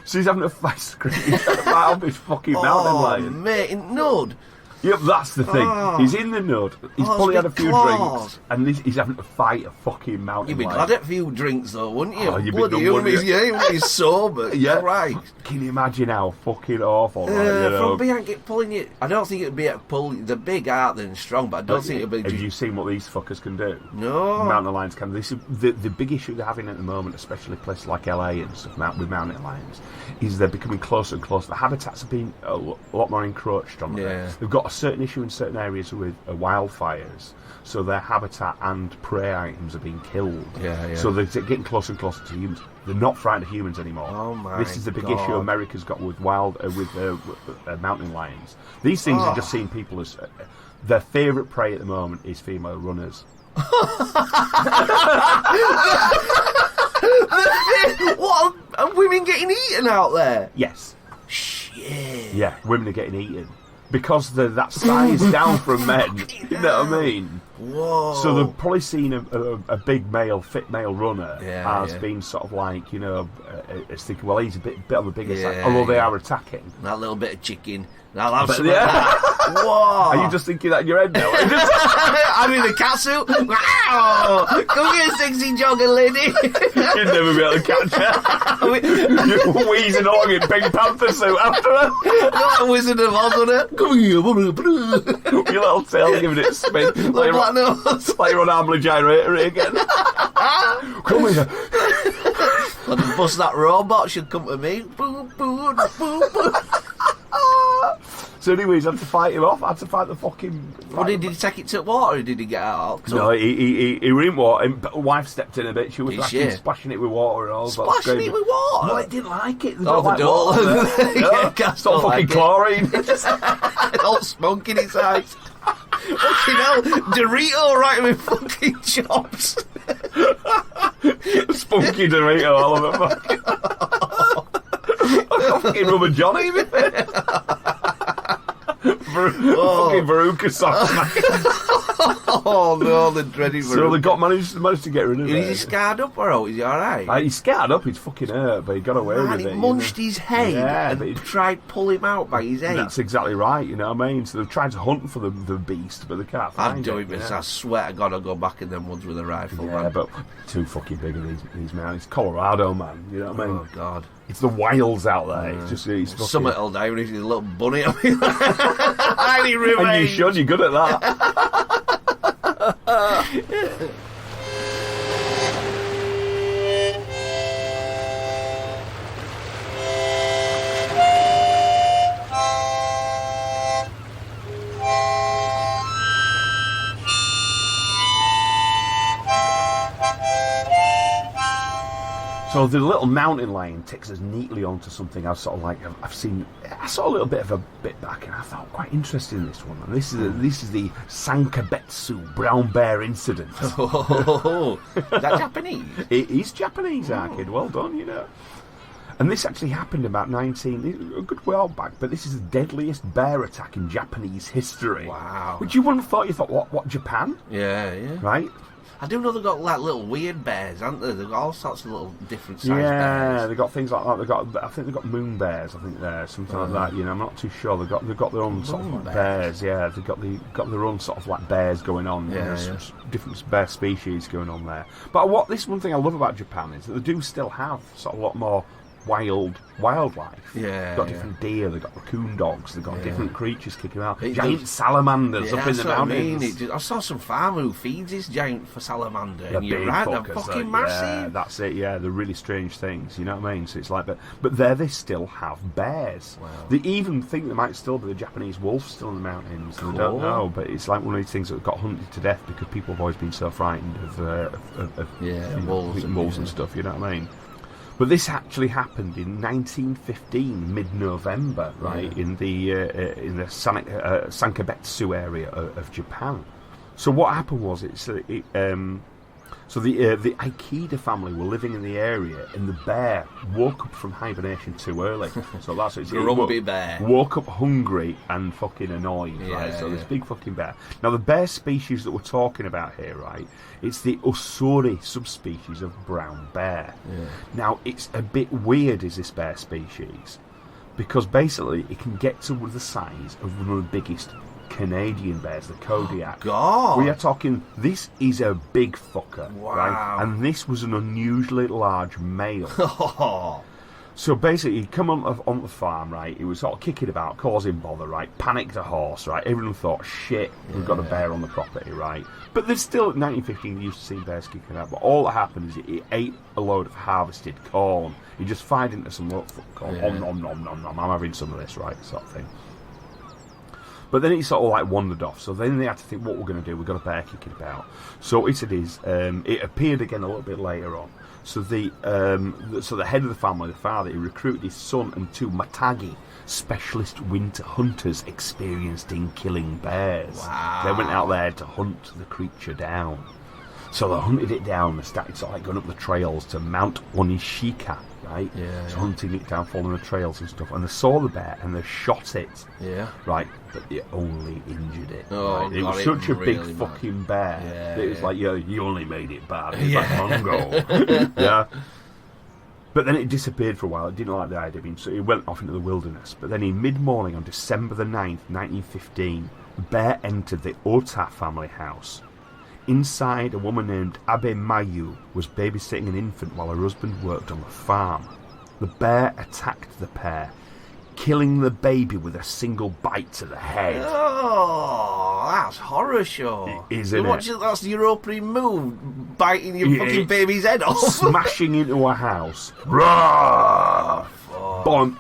Speaker 1: So he's having a fight screaming out of his fucking mountain lion.
Speaker 2: Oh, mate, nud.
Speaker 1: Yep, that's the thing. He's in the nud. He's probably had a few drinks, and he's having to fight a fucking mountain lion.
Speaker 2: You'd be glad at a few drinks, though, wouldn't you?
Speaker 1: Oh, you'd be done, wouldn't you?
Speaker 2: He's sober.
Speaker 1: Yeah.
Speaker 2: Right.
Speaker 1: Can you imagine how fucking awful?
Speaker 2: From behind, pulling you. I don't think it'd be a pull. They're big, aren't they, and strong, but I don't think it'd be.
Speaker 1: Have you seen what these fuckers can do?
Speaker 2: No.
Speaker 1: Mountain lions can. This is the big issue they're having at the moment, especially places like LA and stuff with mountain lions, is they're becoming closer and closer. The habitats have been a lot more encroached on them.
Speaker 2: Yeah.
Speaker 1: They've got a certain issue in certain areas with wildfires, so their habitat and prey items are being killed.
Speaker 2: Yeah.
Speaker 1: So they're getting closer and closer to humans. They're not frightened of humans anymore.
Speaker 2: Oh my!
Speaker 1: This is the big issue America's got with mountain lions. These things are just seeing people as their favourite prey at the moment is female runners.
Speaker 2: What? Are women getting eaten out there?
Speaker 1: Yes.
Speaker 2: Shit.
Speaker 1: Yeah, women are getting eaten. Because they're that size down from men. You know what I mean?
Speaker 2: Whoa.
Speaker 1: So they've probably seen a big fit male runner as being sort of like, it's thinking, well, he's a bit of a bigger size, although they are attacking.
Speaker 2: That little bit of chicken. I'll have some of that. Whoa.
Speaker 1: Are you just thinking that in your head now?
Speaker 2: I'm in a cat suit. Wow. Come here, sexy jogger lady.
Speaker 1: You'd never be able to catch her. You're wheezing along in Pink Panther suit after her.
Speaker 2: Got a Wizard of Oz on her. Come here.
Speaker 1: Your little tail giving it a spin.
Speaker 2: Like
Speaker 1: you're on Armley Gyrator again. Come here.
Speaker 2: I'd bust that robot. She'd come to me. Boo, boo, boo, boo.
Speaker 1: So anyways, I had to fight him off. I had to fight the fucking...
Speaker 2: What, did he take it to water or did he get out?
Speaker 1: No, he were in water. But wife stepped in a bit. She was splashing it with water and all.
Speaker 2: Splashing it with water?
Speaker 1: No, it didn't like it.
Speaker 2: They don't.
Speaker 1: Stop fucking chlorine.
Speaker 2: All smoke in his eyes. Fucking hell. Dorito right with fucking chops.
Speaker 1: Spunky Dorito all over fucking Rubber Johnny. Fucking Veruca socks.
Speaker 2: Oh no, the dreaded.
Speaker 1: So they managed to get rid of it.
Speaker 2: Is he scarred up or out? Is he alright?
Speaker 1: He's scarred up, he's fucking hurt, but he got away with it.
Speaker 2: He munched his head and tried to pull him out by his head.
Speaker 1: That's exactly right, you know what I mean? So they've tried to hunt for the beast, but they can't find it.
Speaker 2: I'd do it, but I swear to God I'll go back in them woods with a rifle, man.
Speaker 1: But too fucking big are these men. It's Colorado, man, you know what I mean?
Speaker 2: Oh, God.
Speaker 1: It's the wilds out there. It's just...
Speaker 2: Summit will die when he's a little bunny. I need revenge.
Speaker 1: And you should, you're good at that. So the little mountain lion takes us neatly onto something I've sort of like I've seen. I saw a little bit of a bit back, and I thought quite interested in this one. And this is the Sankabetsu brown bear incident.
Speaker 2: Oh, is that Japanese?
Speaker 1: It is Japanese, Arkid. Well done, you know. And this actually happened about a good while back, but this is the deadliest bear attack in Japanese history.
Speaker 2: Wow.
Speaker 1: Which you wouldn't have thought. You thought, what, Japan?
Speaker 2: Yeah.
Speaker 1: Right?
Speaker 2: I do know they've got like little weird bears, haven't they? They've got all sorts of little different sized bears.
Speaker 1: Yeah, they've got things like that. I think they've got moon bears. I think they're something like that. You know, I'm not too sure. They've got their own sort of like bears. Yeah, they've got their own sort of like bears going on.
Speaker 2: Yeah,
Speaker 1: some different bear species going on there. But this one thing I love about Japan is that they do still have sort of a lot more wildlife.
Speaker 2: Yeah,
Speaker 1: they've got different deer, they've got raccoon dogs, they've got different creatures kicking out. Giant
Speaker 2: salamanders
Speaker 1: up in the mountains.
Speaker 2: I saw some farmer who feeds his giant for salamander,
Speaker 1: and
Speaker 2: you're right, they're fucking massive.
Speaker 1: Yeah, that's it. Yeah, they're really strange things. You know what I mean? So it's like, but there they still have bears.
Speaker 2: Wow.
Speaker 1: They even think there might still be the Japanese wolf still in the mountains. Cool. They don't know, but it's like one of these things that got hunted to death because people have always been so frightened of wolves and stuff. You know what I mean? But this actually happened in 1915, mid-November, right, in the Sankabetsu area of Japan. So what happened was so the Ikeda family were living in the area, and the bear woke up from hibernation too early. So that's it.
Speaker 2: Grumpy bear.
Speaker 1: Woke up hungry and fucking annoyed, right? So this big fucking bear. Now the bear species that we're talking about here, right? It's the Osuri subspecies of brown bear. Yeah. Now it's a bit weird, is this bear species, because basically it can get to the size of one of the biggest Canadian bears, the Kodiak.
Speaker 2: Oh, God.
Speaker 1: We are talking, this is a big fucker.
Speaker 2: Wow.
Speaker 1: Right? And this was an unusually large male. So basically, he'd come on the farm, right? He was sort of kicking about, causing bother, right? Panicked a horse, right? Everyone thought, shit, we've got a bear on the property, right? But there's still, in 1915, you used to see bears kicking out. But all that happened is he ate a load of harvested corn. He just fired into some corn. Nom, I'm having some of this, right? Sort of thing. But then it sort of like wandered off. So then they had to think, what we're going to do? We've got a bear kicking about. So it appeared again a little bit later on. So the head of the family, the father, he recruited his son and two Matagi, specialist winter hunters experienced in killing bears.
Speaker 2: Wow.
Speaker 1: They went out there to hunt the creature down. So they hunted it down and started sort of like going up the trails to Mount Onishika, right?
Speaker 2: Yeah.
Speaker 1: So hunting it down, following the trails and stuff. And they saw the bear and they shot it.
Speaker 2: Yeah.
Speaker 1: Right, but they only injured it.
Speaker 2: Oh,
Speaker 1: right? It was such a big fucking bear.
Speaker 2: Yeah,
Speaker 1: that it was like, you only made it bad. It's like Mongo. Yeah. But then it disappeared for a while. It didn't like the idea of him, so it went off into the wilderness. But then in mid-morning on December the 9th, 1915, the bear entered the Ota family house. Inside, a woman named Abe Mayu was babysitting an infant while her husband worked on the farm. The bear attacked the pair, killing the baby with a single bite to the head.
Speaker 2: Oh, that's horror show.
Speaker 1: Isn't it?
Speaker 2: That's your opening move, biting your fucking baby's head off.
Speaker 1: Smashing into a house. Roar! Bonk.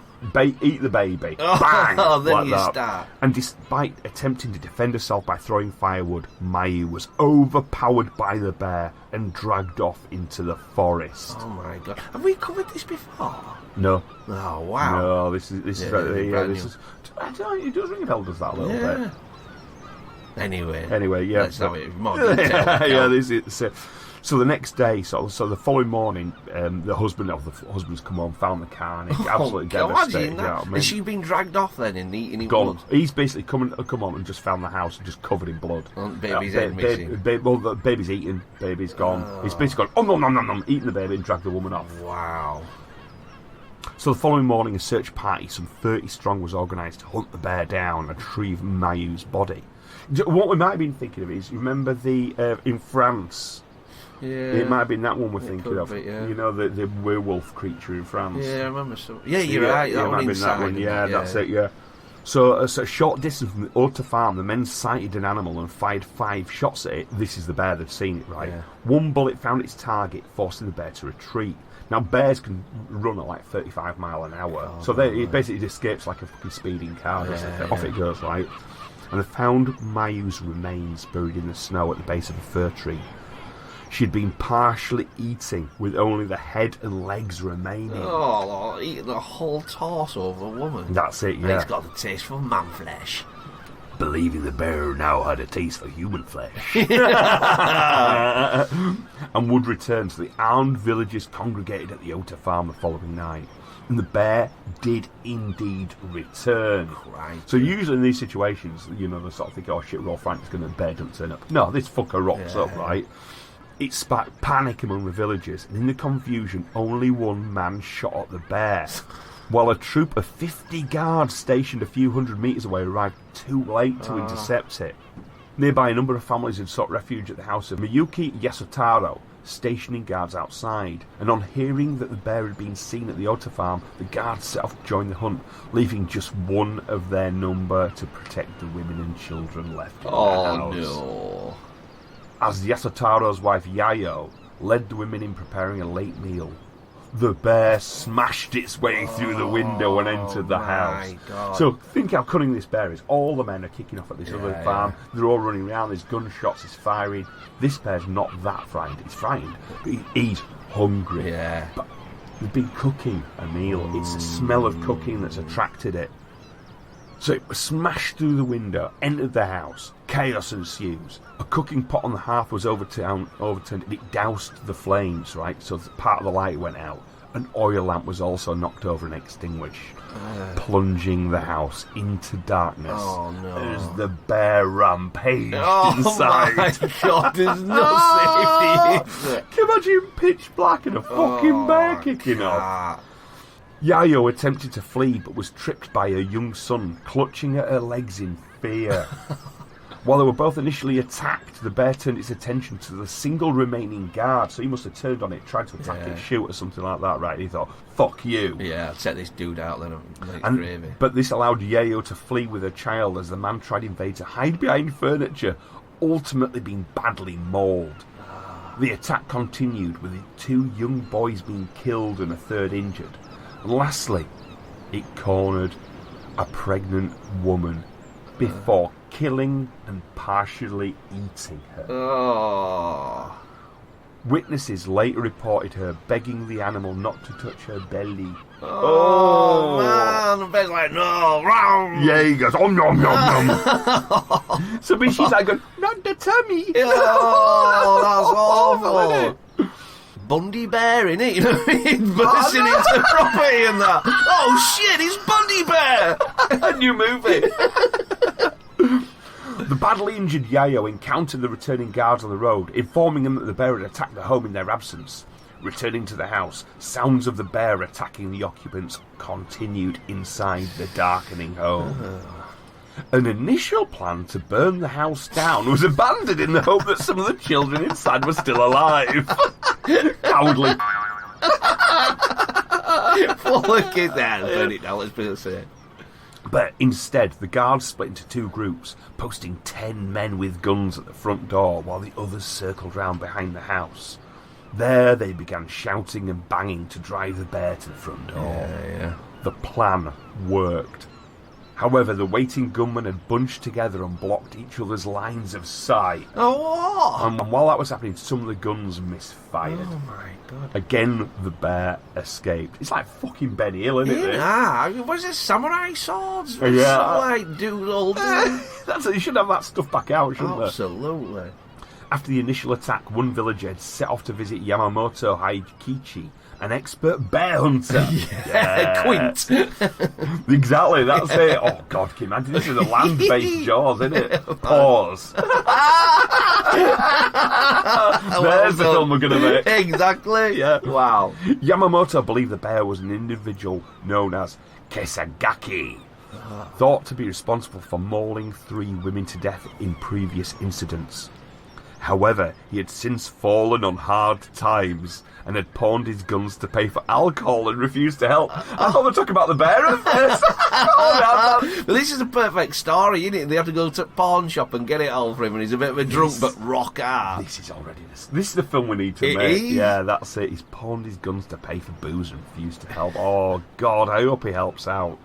Speaker 1: Eat the baby. Bang!
Speaker 2: Then
Speaker 1: like
Speaker 2: you
Speaker 1: that.
Speaker 2: start.
Speaker 1: And despite attempting to defend herself by throwing firewood, Mayu was overpowered by the bear and dragged off into the forest.
Speaker 2: Oh my God! Have we covered this before?
Speaker 1: No.
Speaker 2: Oh wow!
Speaker 1: No, this is this is. I don't know, it does ring a bell, does that a little bit?
Speaker 2: Anyway,
Speaker 1: yeah.
Speaker 2: Let's have it more detail.
Speaker 1: Yeah, this is. So the next day, so the following morning, the husband's come home, found the carnage, absolutely devastated. You know what I mean?
Speaker 2: Has she been dragged off then and eaten in
Speaker 1: Gone.
Speaker 2: blood?
Speaker 1: He's basically come home and just found the house just covered in blood.
Speaker 2: Baby's head missing.
Speaker 1: The baby's eaten. Baby's gone. He's basically gone, oh, no, eating the baby and dragged the woman off.
Speaker 2: Wow.
Speaker 1: So the following morning, a search party, some 30 strong, was organised to hunt the bear down and retrieve Mayu's body. What we might have been thinking of is, you remember in France?
Speaker 2: Yeah.
Speaker 1: It might have been that one we're thinking of.
Speaker 2: Be, yeah.
Speaker 1: You know, the werewolf creature in France.
Speaker 2: Yeah, I remember. Yeah, you're right. That
Speaker 1: might have been that one. Yeah, that's it, yeah. So, a short distance from the Haute farm, the men sighted an animal and fired 5 shots at it. This is the bear, they've seen it, right?
Speaker 2: Yeah.
Speaker 1: One bullet found its target, forcing the bear to retreat. Now, bears can run at like 35 mile an hour. It basically escapes like a fucking speeding car. Off it goes, right? And they found Mayu's remains buried in the snow at the base of a fir tree. She'd been partially eating, with only the head and legs remaining.
Speaker 2: Oh, eating the whole torso of a woman.
Speaker 1: That's it, yeah.
Speaker 2: He's got the taste for man flesh.
Speaker 1: Believing the bear now had a taste for human flesh. And would return, so the armed villagers congregated at the Haute farm the following night. And the bear did indeed return.
Speaker 2: Right.
Speaker 1: So usually in these situations, you know, they sort of think, oh shit, we're all frightened, the bear doesn't turn up. No, this fucker rocks up, right? It sparked panic among the villagers, and in the confusion, only one man shot at the bear, while a troop of 50 guards stationed a few hundred metres away arrived too late to intercept it. Nearby, a number of families had sought refuge at the house of Miyuki Yasutaro, stationing guards outside, and on hearing that the bear had been seen at the Haute farm, the guards set off to join the hunt, leaving just one of their number to protect the women and children left in the house.
Speaker 2: No.
Speaker 1: As Yasutaro's wife Yayo led the women in preparing a late meal, the bear smashed its way through the window and entered the house.
Speaker 2: God.
Speaker 1: So think how cunning this bear is. All the men are kicking off at this other farm. They're all running around. There's gunshots. He's firing. This bear's not that frightened. He's frightened. He's hungry.
Speaker 2: Yeah.
Speaker 1: But they've been cooking a meal. It's the smell of cooking that's attracted it. So it smashed through the window, entered the house. Chaos ensues. A cooking pot on the hearth was overturned, and it doused the flames, right? So part of the light went out. An oil lamp was also knocked over and extinguished, plunging the house into darkness as the bear rampaged inside.
Speaker 2: Oh my God, there's no safety.
Speaker 1: Can you imagine pitch black and a fucking bear kicking off? Yayo attempted to flee but was tripped by her young son, clutching at her legs in fear. While they were both initially attacked, the bear turned its attention to the single remaining guard, so he must have turned on it, tried to attack it, shoot or something like that, right? He thought, fuck you.
Speaker 2: Yeah, I'll set this dude out then.
Speaker 1: But this allowed Yayo to flee with her child as the man tried in vain to hide behind furniture, ultimately being badly mauled. The attack continued, with the 2 young boys being killed and a third injured. And lastly, it cornered a pregnant woman before killing and partially eating her. Witnesses later reported her begging the animal not to touch her belly.
Speaker 2: Oh man, the bear's like, no, wrong.
Speaker 1: Yeah, he goes, nom, nom, nom. So she's like, not the tummy.
Speaker 2: Oh, that's awful. Bundy Bear, innit? You know what I mean? Bursting into property and that. Oh shit, it's Bundy Bear!
Speaker 1: A new movie. The badly injured Yayo encountered the returning guards on the road, informing them that the bear had attacked the home in their absence. Returning to the house, sounds of the bear attacking the occupants continued inside the darkening home. An initial plan to burn the house down was abandoned in the hope that some of the children inside were still alive. Cowardly.
Speaker 2: Pull the kids out and burn it down, let's put it safe.
Speaker 1: But instead, the guards split into 2 groups, posting 10 men with guns at the front door while the others circled round behind the house. There they began shouting and banging to drive the bear to the front door.
Speaker 2: Yeah.
Speaker 1: The plan worked. However, the waiting gunmen had bunched together and blocked each other's lines of sight.
Speaker 2: Oh, what?
Speaker 1: And while that was happening, some of the guns misfired.
Speaker 2: Oh my God.
Speaker 1: Again, the bear escaped. It's like fucking Ben Hill, isn't it?
Speaker 2: Yeah, was it samurai swords?
Speaker 1: Yeah.
Speaker 2: Like, dude, old dude.
Speaker 1: You should have that stuff back out, shouldn't
Speaker 2: Absolutely.
Speaker 1: After the initial attack, one villager had set off to visit Yamamoto Haikichi, an expert bear hunter.
Speaker 2: Quint.
Speaker 1: Exactly, that's it. Oh, God, can you imagine? This is a land-based Jaws, isn't it? Pause. There's the film we're going to make.
Speaker 2: Exactly.
Speaker 1: Yeah.
Speaker 2: Wow.
Speaker 1: Yamamoto believed the bear was an individual known as Kesagaki, thought to be responsible for mauling 3 women to death in previous incidents. However, he had since fallen on hard times and had pawned his guns to pay for alcohol and refused to help. I thought we were talking about the bear at first.
Speaker 2: But this is a perfect story, isn't it? They have to go to a pawn shop and get it all for him, and he's a bit of a drunk but rock hard.
Speaker 1: This is the film we need to
Speaker 2: It
Speaker 1: make.
Speaker 2: is?
Speaker 1: Yeah, that's it. He's pawned his guns to pay for booze and refused to help. Oh, God, I hope he helps out.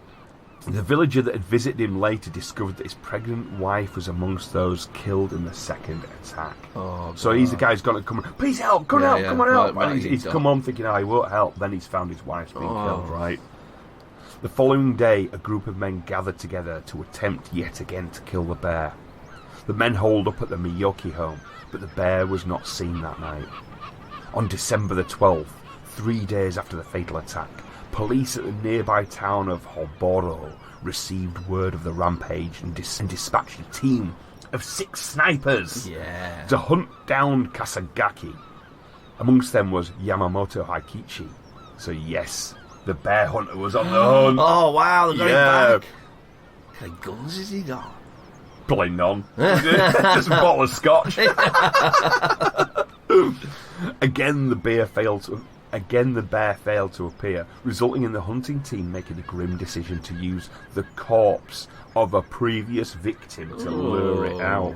Speaker 1: The villager that had visited him later discovered that his pregnant wife was amongst those killed in the second attack.
Speaker 2: Oh,
Speaker 1: so he's the guy who's gone to come. Please help! Come on, help!
Speaker 2: Right,
Speaker 1: And he's come on thinking, he won't help. Then he's found his wife's been killed. Right. The following day, a group of men gathered together to attempt yet again to kill the bear. The men holed up at the Miyoki home, but the bear was not seen that night. On December the 12th, 3 days after the fatal attack, police at the nearby town of Hoboro received word of the rampage and dispatched a team of 6 snipers to hunt down Kasagaki. Amongst them was Yamamoto Haikichi. So yes, the bear hunter was on the hunt.
Speaker 2: Oh wow, they got him back. What kind of guns has he got?
Speaker 1: Probably none. Just a bottle of scotch. Again, the bear failed to appear, resulting in the hunting team making the grim decision to use the corpse of a previous victim to lure it out.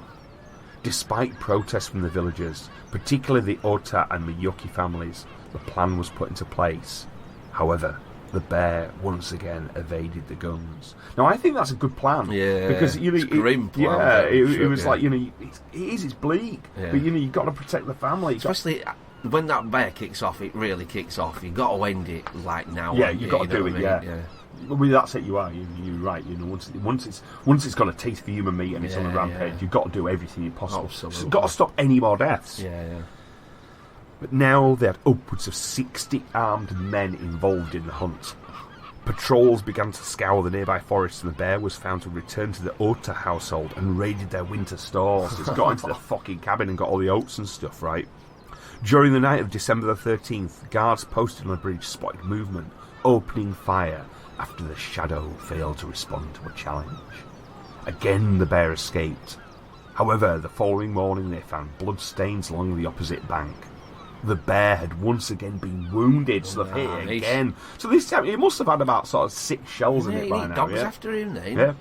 Speaker 1: Despite protests from the villagers, particularly the Ota and Miyoki families, the plan was put into place. However, the bear once again evaded the guns. Now, I think that's a good plan.
Speaker 2: Yeah,
Speaker 1: because
Speaker 2: it's a grim plan.
Speaker 1: Yeah, it was like, it's bleak, but you've got to protect the family.
Speaker 2: Especially when that bear kicks off, it really kicks off. You've got to end it like now.
Speaker 1: Yeah, you've got to do it. Yeah. Well, that's it. You are. You're right. Once it's got a taste for human meat and it's on a rampage, you've got to do everything possible.
Speaker 2: Absolutely.
Speaker 1: So you've got to stop any more deaths.
Speaker 2: Yeah.
Speaker 1: But now they had upwards of 60 armed men involved in the hunt. Patrols began to scour the nearby forests, and the bear was found to return to the Ota household and raided their winter stores. It's got into the fucking cabin and got all the oats and stuff, right? During the night of December the 13th, guards posted on the bridge spotted movement, opening fire after the shadow failed to respond to a challenge. Again, the bear escaped. However, the following morning they found blood stains along the opposite bank. The bear had once again been wounded, so they've hit it again. So this time, it must have had about sort of 6 shells in it by now.
Speaker 2: Dogs after him, then.
Speaker 1: Yeah.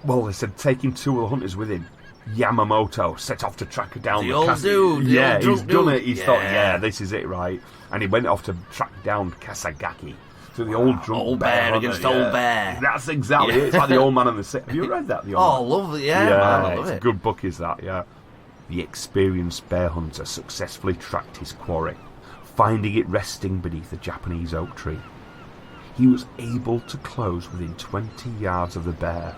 Speaker 1: Well, they said taking 2 of the hunters with him, Yamamoto set off to track down
Speaker 2: the old dude.
Speaker 1: Yeah, he's done it. He thought,
Speaker 2: Yeah.
Speaker 1: this is it, right? And he went off to track down Kasagaki. So the old drunk
Speaker 2: old
Speaker 1: bear
Speaker 2: bear
Speaker 1: hunter,
Speaker 2: against old bear.
Speaker 1: That's exactly it. It's like the old man and the sick. Have you read that? The old man?
Speaker 2: Lovely. Yeah, man, I love
Speaker 1: it's
Speaker 2: it.
Speaker 1: a good book, is that? Yeah. The experienced bear hunter successfully tracked his quarry, finding it resting beneath a Japanese oak tree. He was able to close within 20 yards of the bear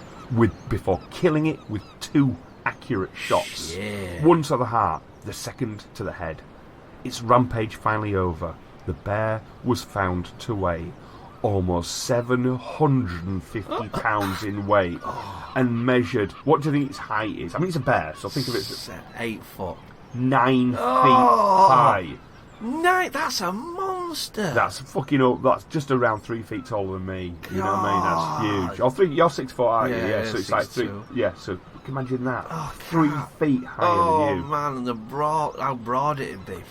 Speaker 1: before killing it with 2 accurate shots.
Speaker 2: Yeah.
Speaker 1: One to the heart, the second to the head. Its rampage finally over. The bear was found to weigh almost 750 pounds in weight and measured. What do you think its height is? I mean, it's a bear, so think of it as
Speaker 2: 8 foot.
Speaker 1: 9 feet high.
Speaker 2: No, that's a monster.
Speaker 1: That's fucking up. That's just around 3 feet taller than me. You know what I mean? That's huge. You're 6 foot, aren't you?
Speaker 2: Yeah,
Speaker 1: So it's like 3.
Speaker 2: 6'2".
Speaker 1: Yeah, so imagine that. 3 feet higher than you.
Speaker 2: Man, and how broad it'd be.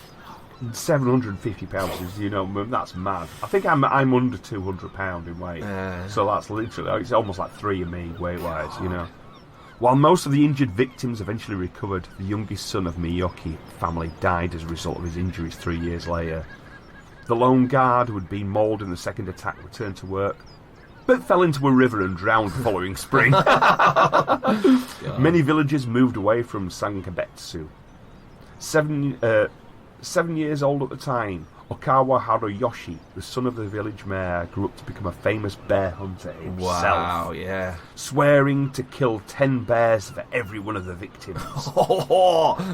Speaker 1: 750 pounds is, that's mad. I think I'm under 200 pound in weight. So that's literally, it's almost like 3 of me weight-wise, While most of the injured victims eventually recovered, the youngest son of Miyoki family died as a result of his injuries 3 years later. The lone guard who had been mauled in the second attack returned to work, but fell into a river and drowned the following spring. Many villagers moved away from Sankabetsu. 7 years old at the time, Okawa Haruyoshi, the son of the village mayor, grew up to become a famous bear hunter himself.
Speaker 2: Wow, yeah.
Speaker 1: Swearing to kill 10 bears for every one of the victims.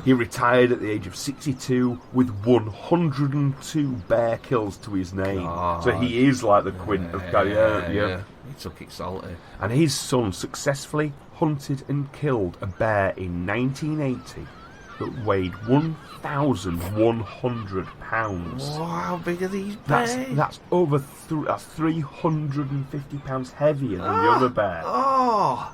Speaker 1: He retired at the age of 62 with 102 bear kills to his name. God. So he is like the Quint of yeah.
Speaker 2: He took it salty.
Speaker 1: And his son successfully hunted and killed a bear in 1980 that weighed 1,100 pounds.
Speaker 2: Wow, how big are these bears?
Speaker 1: That's over 350 pounds heavier than the other bear.
Speaker 2: Oh.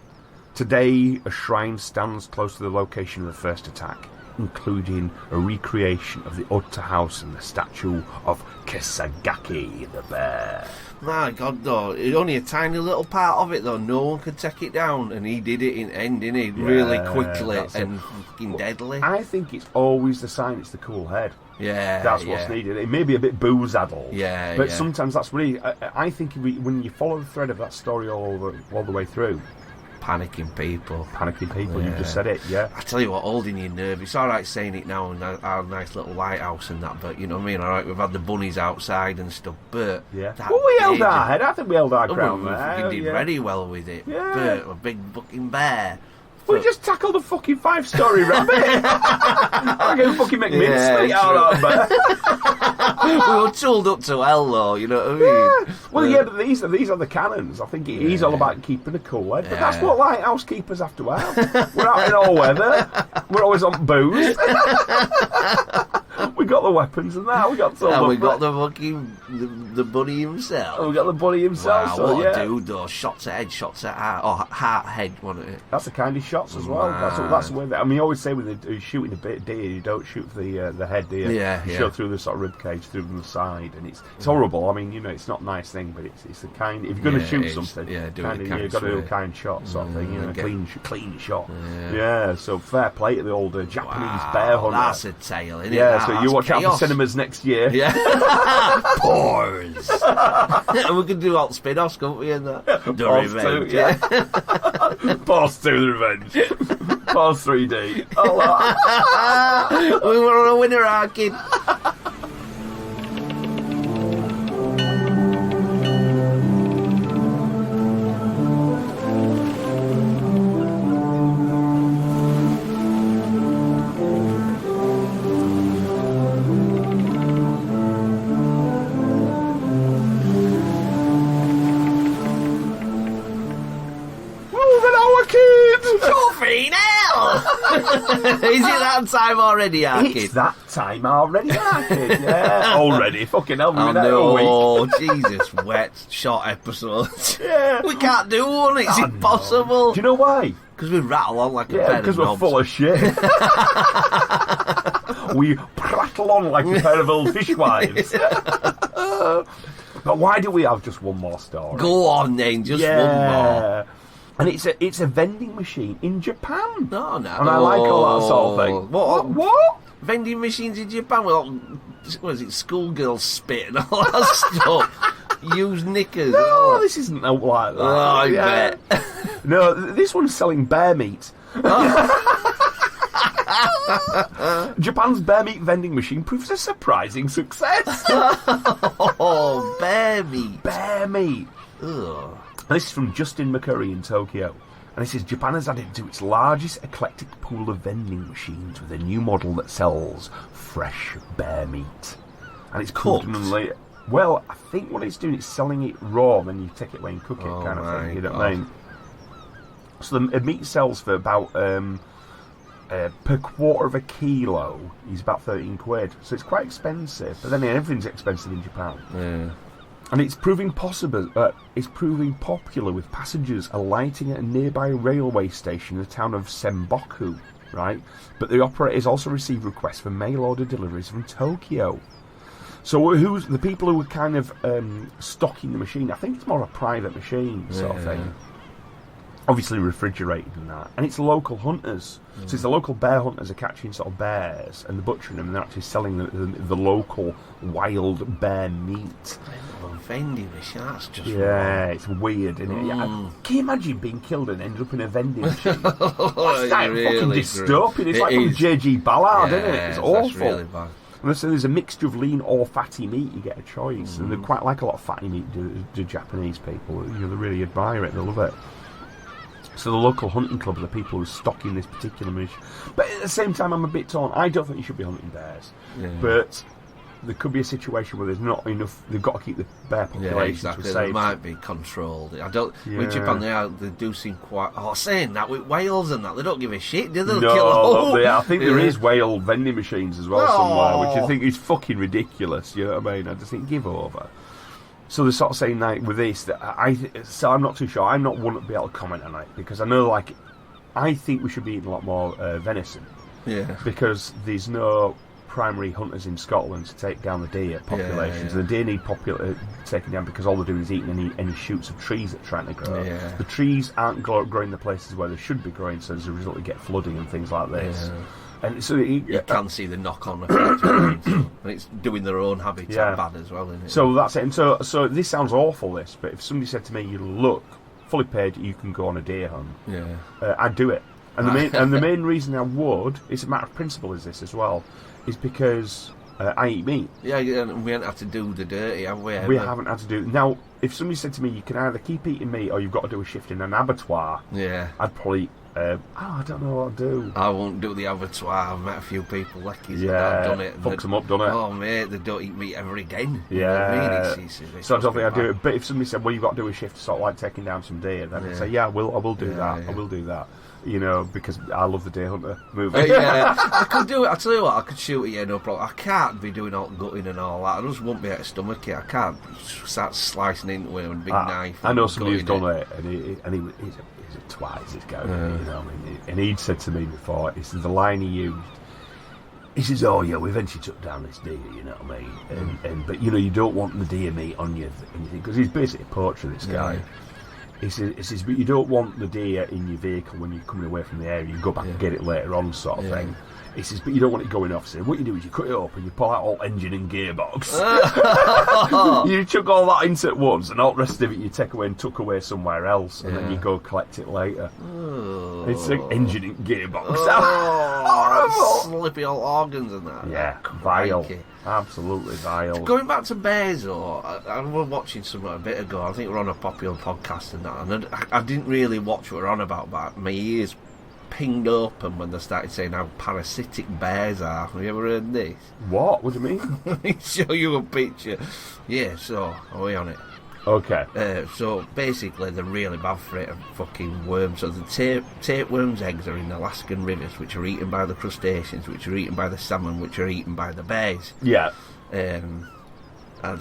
Speaker 1: Today, a shrine stands close to the location of the first attack, including a recreation of the Ota house and the statue of Kesagaki the bear.
Speaker 2: My God, though, it's only a tiny little part of it, though. No one could take it down, and he did it in end, didn't he? Really quickly and fucking deadly.
Speaker 1: I think it's always the sign it's the cool head.
Speaker 2: Yeah,
Speaker 1: that's what's needed. It may be a bit booze-addled, but sometimes that's really. I think when you follow the thread of that story all the way through.
Speaker 2: Panicking people,
Speaker 1: you just said it, yeah.
Speaker 2: I tell you what, holding your nerve, it's alright saying it now in our nice little lighthouse and that, but you know what I mean, alright, we've had the bunnies outside and stuff, but...
Speaker 1: Yeah. Well, we held our head, I think we held our ground
Speaker 2: there. We did very well with it, but a big fucking bear...
Speaker 1: We just tackled a fucking 5-story rabbit. I'm going to fucking make mincemeat out of that.
Speaker 2: We were tooled up to hell, though, you know what I mean?
Speaker 1: Yeah. Well, but these are the cannons. I think it is all about keeping a cool head. But that's what lighthouse keepers have to have. We're out in all weather. We're always on booze. We got the weapons and that. We got
Speaker 2: we got the fucking the bunny himself.
Speaker 1: We got the bunny himself.
Speaker 2: Wow,
Speaker 1: so,
Speaker 2: what a dude, though. Shots at head, shots at heart. Or heart head, wasn't it?
Speaker 1: That's the kind of shots as well. Wow. That's the way. I mean, you always say when you're shooting a bit of deer, you don't shoot for the head, do you?
Speaker 2: Yeah.
Speaker 1: You shoot through the sort of rib cage, through the side, and it's horrible. I mean, you know, it's not a nice thing, but it's the kind. If you're going to shoot something, you've got to do a kind shot sort of thing. You know, clean shot. Yeah. So fair play to the old Japanese bear hunter.
Speaker 2: That's a tale, isn't it?
Speaker 1: Yeah. So you watch out for cinemas next year.
Speaker 2: Yeah. Pause. And we could do all the spin-offs, couldn't we? In that. The Revenge.
Speaker 1: Pause 2, The Revenge. Pause 3D.
Speaker 2: We were on a winner, our kid. Is it that time already, Arcade?
Speaker 1: It's that time already, Arcade. Yeah, already. Fucking hell, we've been
Speaker 2: Oh, Jesus, wet, short episodes.
Speaker 1: Yeah.
Speaker 2: We can't do one, it's impossible.
Speaker 1: Do you know why?
Speaker 2: Because we rattle on like a pair of knobs.
Speaker 1: Because we're full of shit. We prattle on like a pair of old fishwives. But why do we have just one more story?
Speaker 2: Go on then, just one more.
Speaker 1: And it's a vending machine in Japan.
Speaker 2: No.
Speaker 1: And I like all that sort of thing. What?
Speaker 2: Vending machines in Japan with, what is it, schoolgirl spit and all that stuff. Used knickers.
Speaker 1: No, this isn't like that.
Speaker 2: Oh, I bet.
Speaker 1: No, this one's selling bear meat. Japan's bear meat vending machine proves a surprising success.
Speaker 2: Oh, bear meat.
Speaker 1: Bear meat.
Speaker 2: Ugh.
Speaker 1: And this is from Justin McCurry in Tokyo. And it says, Japan has added to its largest eclectic pool of vending machines with a new model that sells fresh bear meat. And it's cooked. Well, I think what it's doing, it's selling it raw, and then you take it away and cook it, kind of thing. You know what I mean? So the meat sells for about, per quarter of a kilo, is about 13 quid. So it's quite expensive. But then everything's expensive in Japan.
Speaker 2: Yeah.
Speaker 1: And it's proving popular with passengers alighting at a nearby railway station in the town of Senboku, right? But the operators also received requests for mail order deliveries from Tokyo. So who's the people who were kind of stocking the machine? I think it's more a private machine sort of thing. Obviously refrigerated and that. And it's local hunters. So it's the local bear hunters are catching sort of bears and they're butchering them and they're actually selling the local wild bear meat.
Speaker 2: Vending machine, that's just
Speaker 1: wrong. It's weird, isn't it? Yeah. Can you imagine being killed and ended up in a vending machine? That's really fucking dystopian. It's like from J.G. Ballard, isn't it? It's awful.
Speaker 2: Really bad.
Speaker 1: And so there's a mixture of lean or fatty meat. You get a choice, and they quite like a lot of fatty meat. Do Japanese people? They really admire it. They love it. So the local hunting club are the people who are stocking this particular mission. But at the same time, I'm a bit torn. I don't think you should be hunting bears, but there could be a situation where there's not enough. They've got to keep the bear population to
Speaker 2: They
Speaker 1: save.
Speaker 2: might be controlled. I don't. With Japan, they do seem quite. Oh, saying that with whales and that, they don't give a shit. Do they?
Speaker 1: I think there is whale vending machines as well somewhere, which I think is fucking ridiculous. You know what I mean? I just think give over. So they're sort of saying like with this that so I'm not too sure. I'm not one to be able to comment on it because I know like I think we should be eating a lot more venison.
Speaker 2: Yeah.
Speaker 1: Because there's no primary hunters in Scotland to take down the deer populations. The deer need taken down because all they're doing is eating any shoots of trees that are trying to grow.
Speaker 2: Yeah.
Speaker 1: The trees aren't growing the places where they should be growing, so as a result you get flooding and things like this.
Speaker 2: Yeah.
Speaker 1: And so
Speaker 2: you can see the knock-on effect of it, and it's doing their own habitat bad as well, isn't it?
Speaker 1: So that's it. And so this sounds awful, this, but if somebody said to me, "You look fully paid, you can go on a deer hunt," I'd do it. And the main reason I would, it's a matter of principle, is this as well, is because I eat meat.
Speaker 2: Yeah, and we haven't had to do the dirty, have we?
Speaker 1: We haven't had to do. Now, if somebody said to me, "You can either keep eating meat or you've got to do a shift in an abattoir," I'd probably. I don't know what I'd do.
Speaker 2: I won't do the abattoir. I've met a few people leckies that have done it.
Speaker 1: Fucks them up, done it?
Speaker 2: Oh, mate, they don't eat meat ever again.
Speaker 1: Yeah.
Speaker 2: It's
Speaker 1: so I don't think I'd do it. But if somebody said, well, you've got to do a shift sort of like taking down some deer, then I'd say, I will do that. Yeah. I will do that. You know, because I love the Deer Hunter movie.
Speaker 2: I could do it. I tell you what, I could shoot it, no problem. I can't be doing all gutting and all that. I just won't be able to stomach it. I can't start slicing into it with a big knife.
Speaker 1: I know somebody who's done it, and he's a twat, this guy. You know, I mean, and he'd said to me before, he said the line he used. He says, "Oh yeah, we eventually took down this deer, you know what I mean? And but you know, you don't want the deer meat on you, because he's basically a poacher. This guy."
Speaker 2: Yeah.
Speaker 1: He says, but you don't want the deer in your vehicle when you're coming away from the area. You go back and get it later on, sort of thing. He says, but you don't want it going off. So what you do is you cut it up and you pull out all engine and gearbox. You chuck all that into it once, and all the rest of it you take away and tuck away somewhere else, and then you go collect it later. It's like engine and gearbox.
Speaker 2: Slippy old organs and that.
Speaker 1: Yeah, vile. Absolutely vile.
Speaker 2: Going back to bears, though, I was watching something a bit ago. I think we're on a popular podcast and that, and I didn't really watch what we're on about, but my ears pinged open when they started saying how parasitic bears are. Have you ever heard this?
Speaker 1: What? What do you mean?
Speaker 2: Let me show you a picture. Yeah, so, are we on it?
Speaker 1: Okay.
Speaker 2: So basically they're really bad for it, fucking worms. So the tapeworms' eggs are in Alaskan rivers, which are eaten by the crustaceans, which are eaten by the salmon, which are eaten by the bears.
Speaker 1: Yeah.
Speaker 2: And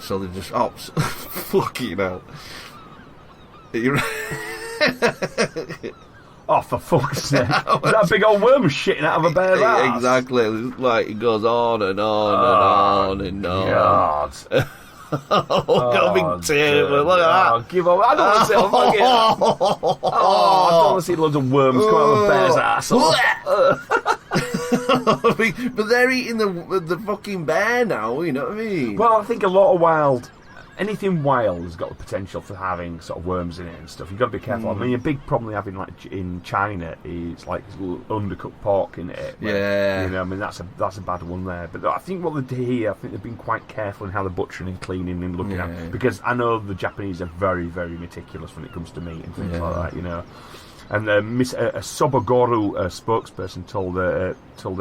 Speaker 2: so they're just fucking hell.
Speaker 1: Oh, for fuck's sake. That big old worm shitting out of a bear's ass.
Speaker 2: Exactly. Like, it goes on and on and on.
Speaker 1: God.
Speaker 2: Got a big tail. Look at that.
Speaker 1: Oh, give up. I don't want to see a fucking... I don't want to see loads of worms come out of a bear's ass.
Speaker 2: But they're eating the fucking bear now, you know what I mean?
Speaker 1: Well, I think a lot of anything wild has got the potential for having sort of worms in it and stuff. You've got to be careful. I mean, a big problem having like in China is like undercooked pork in it.
Speaker 2: Yeah.
Speaker 1: You know, I mean that's a bad one there. But I think what they do here, I think they've been quite careful in how they're butchering and cleaning and looking at it. Because I know the Japanese are very, very meticulous when it comes to meat and things like that. You know. And a Sobogoru spokesperson told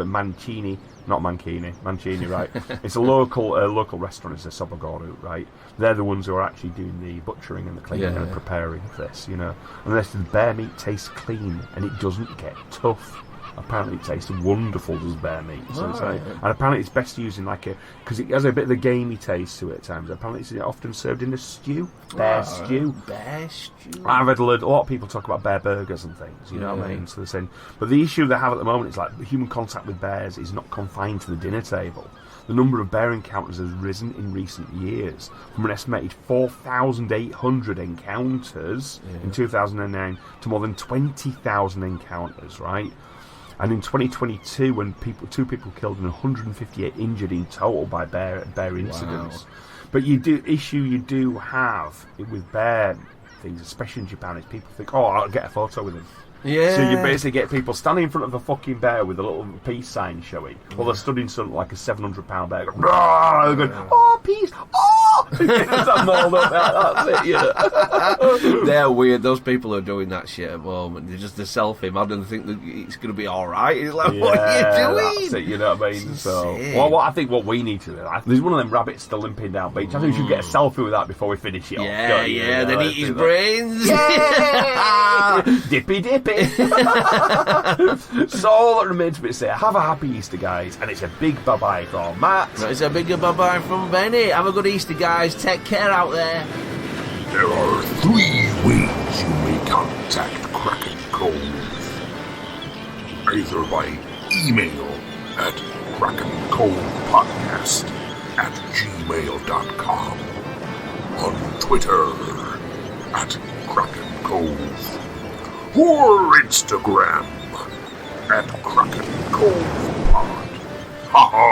Speaker 1: Mancini, right? It's a local restaurant. It's a Sobogoru, right? They're the ones who are actually doing the butchering and the cleaning and preparing of this, you know. And the bear meat tastes clean and it doesn't get tough. Apparently it tastes wonderful, does bear meat. So and apparently it's best used in because it has a bit of a gamey taste to it at times. Apparently it's often served in a stew. Bear stew.
Speaker 2: Bear stew.
Speaker 1: I've read a lot of people talk about bear burgers and things, you know what I mean? So they're saying, but the issue they have at the moment is like human contact with bears is not confined to the dinner table. The number of bear encounters has risen in recent years from an estimated 4,800 encounters in 2009 to more than 20,000 encounters, right? And in 2022, when two people killed and 158 injured in total by bear incidents. Wow. But you do have with bear things, especially in Japan, is people think, oh, I'll get a photo with him.
Speaker 2: Yeah.
Speaker 1: So you basically get people standing in front of a fucking bear with a little peace sign showing, while they're stood in something like a 700-pound bear, going, "Rah!" They're going, "Oh, peace! Oh!" That's mauled up. That's it. You know?
Speaker 2: They're weird. Those people who are doing that shit at the moment, they selfie mad and think that it's going to be all right. It's like, what are you doing?
Speaker 1: That's it, you know what I mean? So,
Speaker 2: insane.
Speaker 1: well, I think what we need to do, there's one of them rabbits still limping down beach. I think we should get a selfie with that before we finish it off.
Speaker 2: Yeah,
Speaker 1: don't you?
Speaker 2: yeah. Then
Speaker 1: Let's
Speaker 2: eat his
Speaker 1: do that.
Speaker 2: brains.
Speaker 1: Yeah! Dippy. So all that remains for me to say, have a happy Easter, guys, and it's a big bye-bye from Matt.
Speaker 2: It's a bigger bye-bye from Benny. Have a good Easter, guys. Take care out there.
Speaker 3: There are 3 ways you may contact Kraken Cove. Either by email at krakencovepodcast@gmail.com, on Twitter @KrakenCove, or Instagram @KrakenCovePod. Ha ha!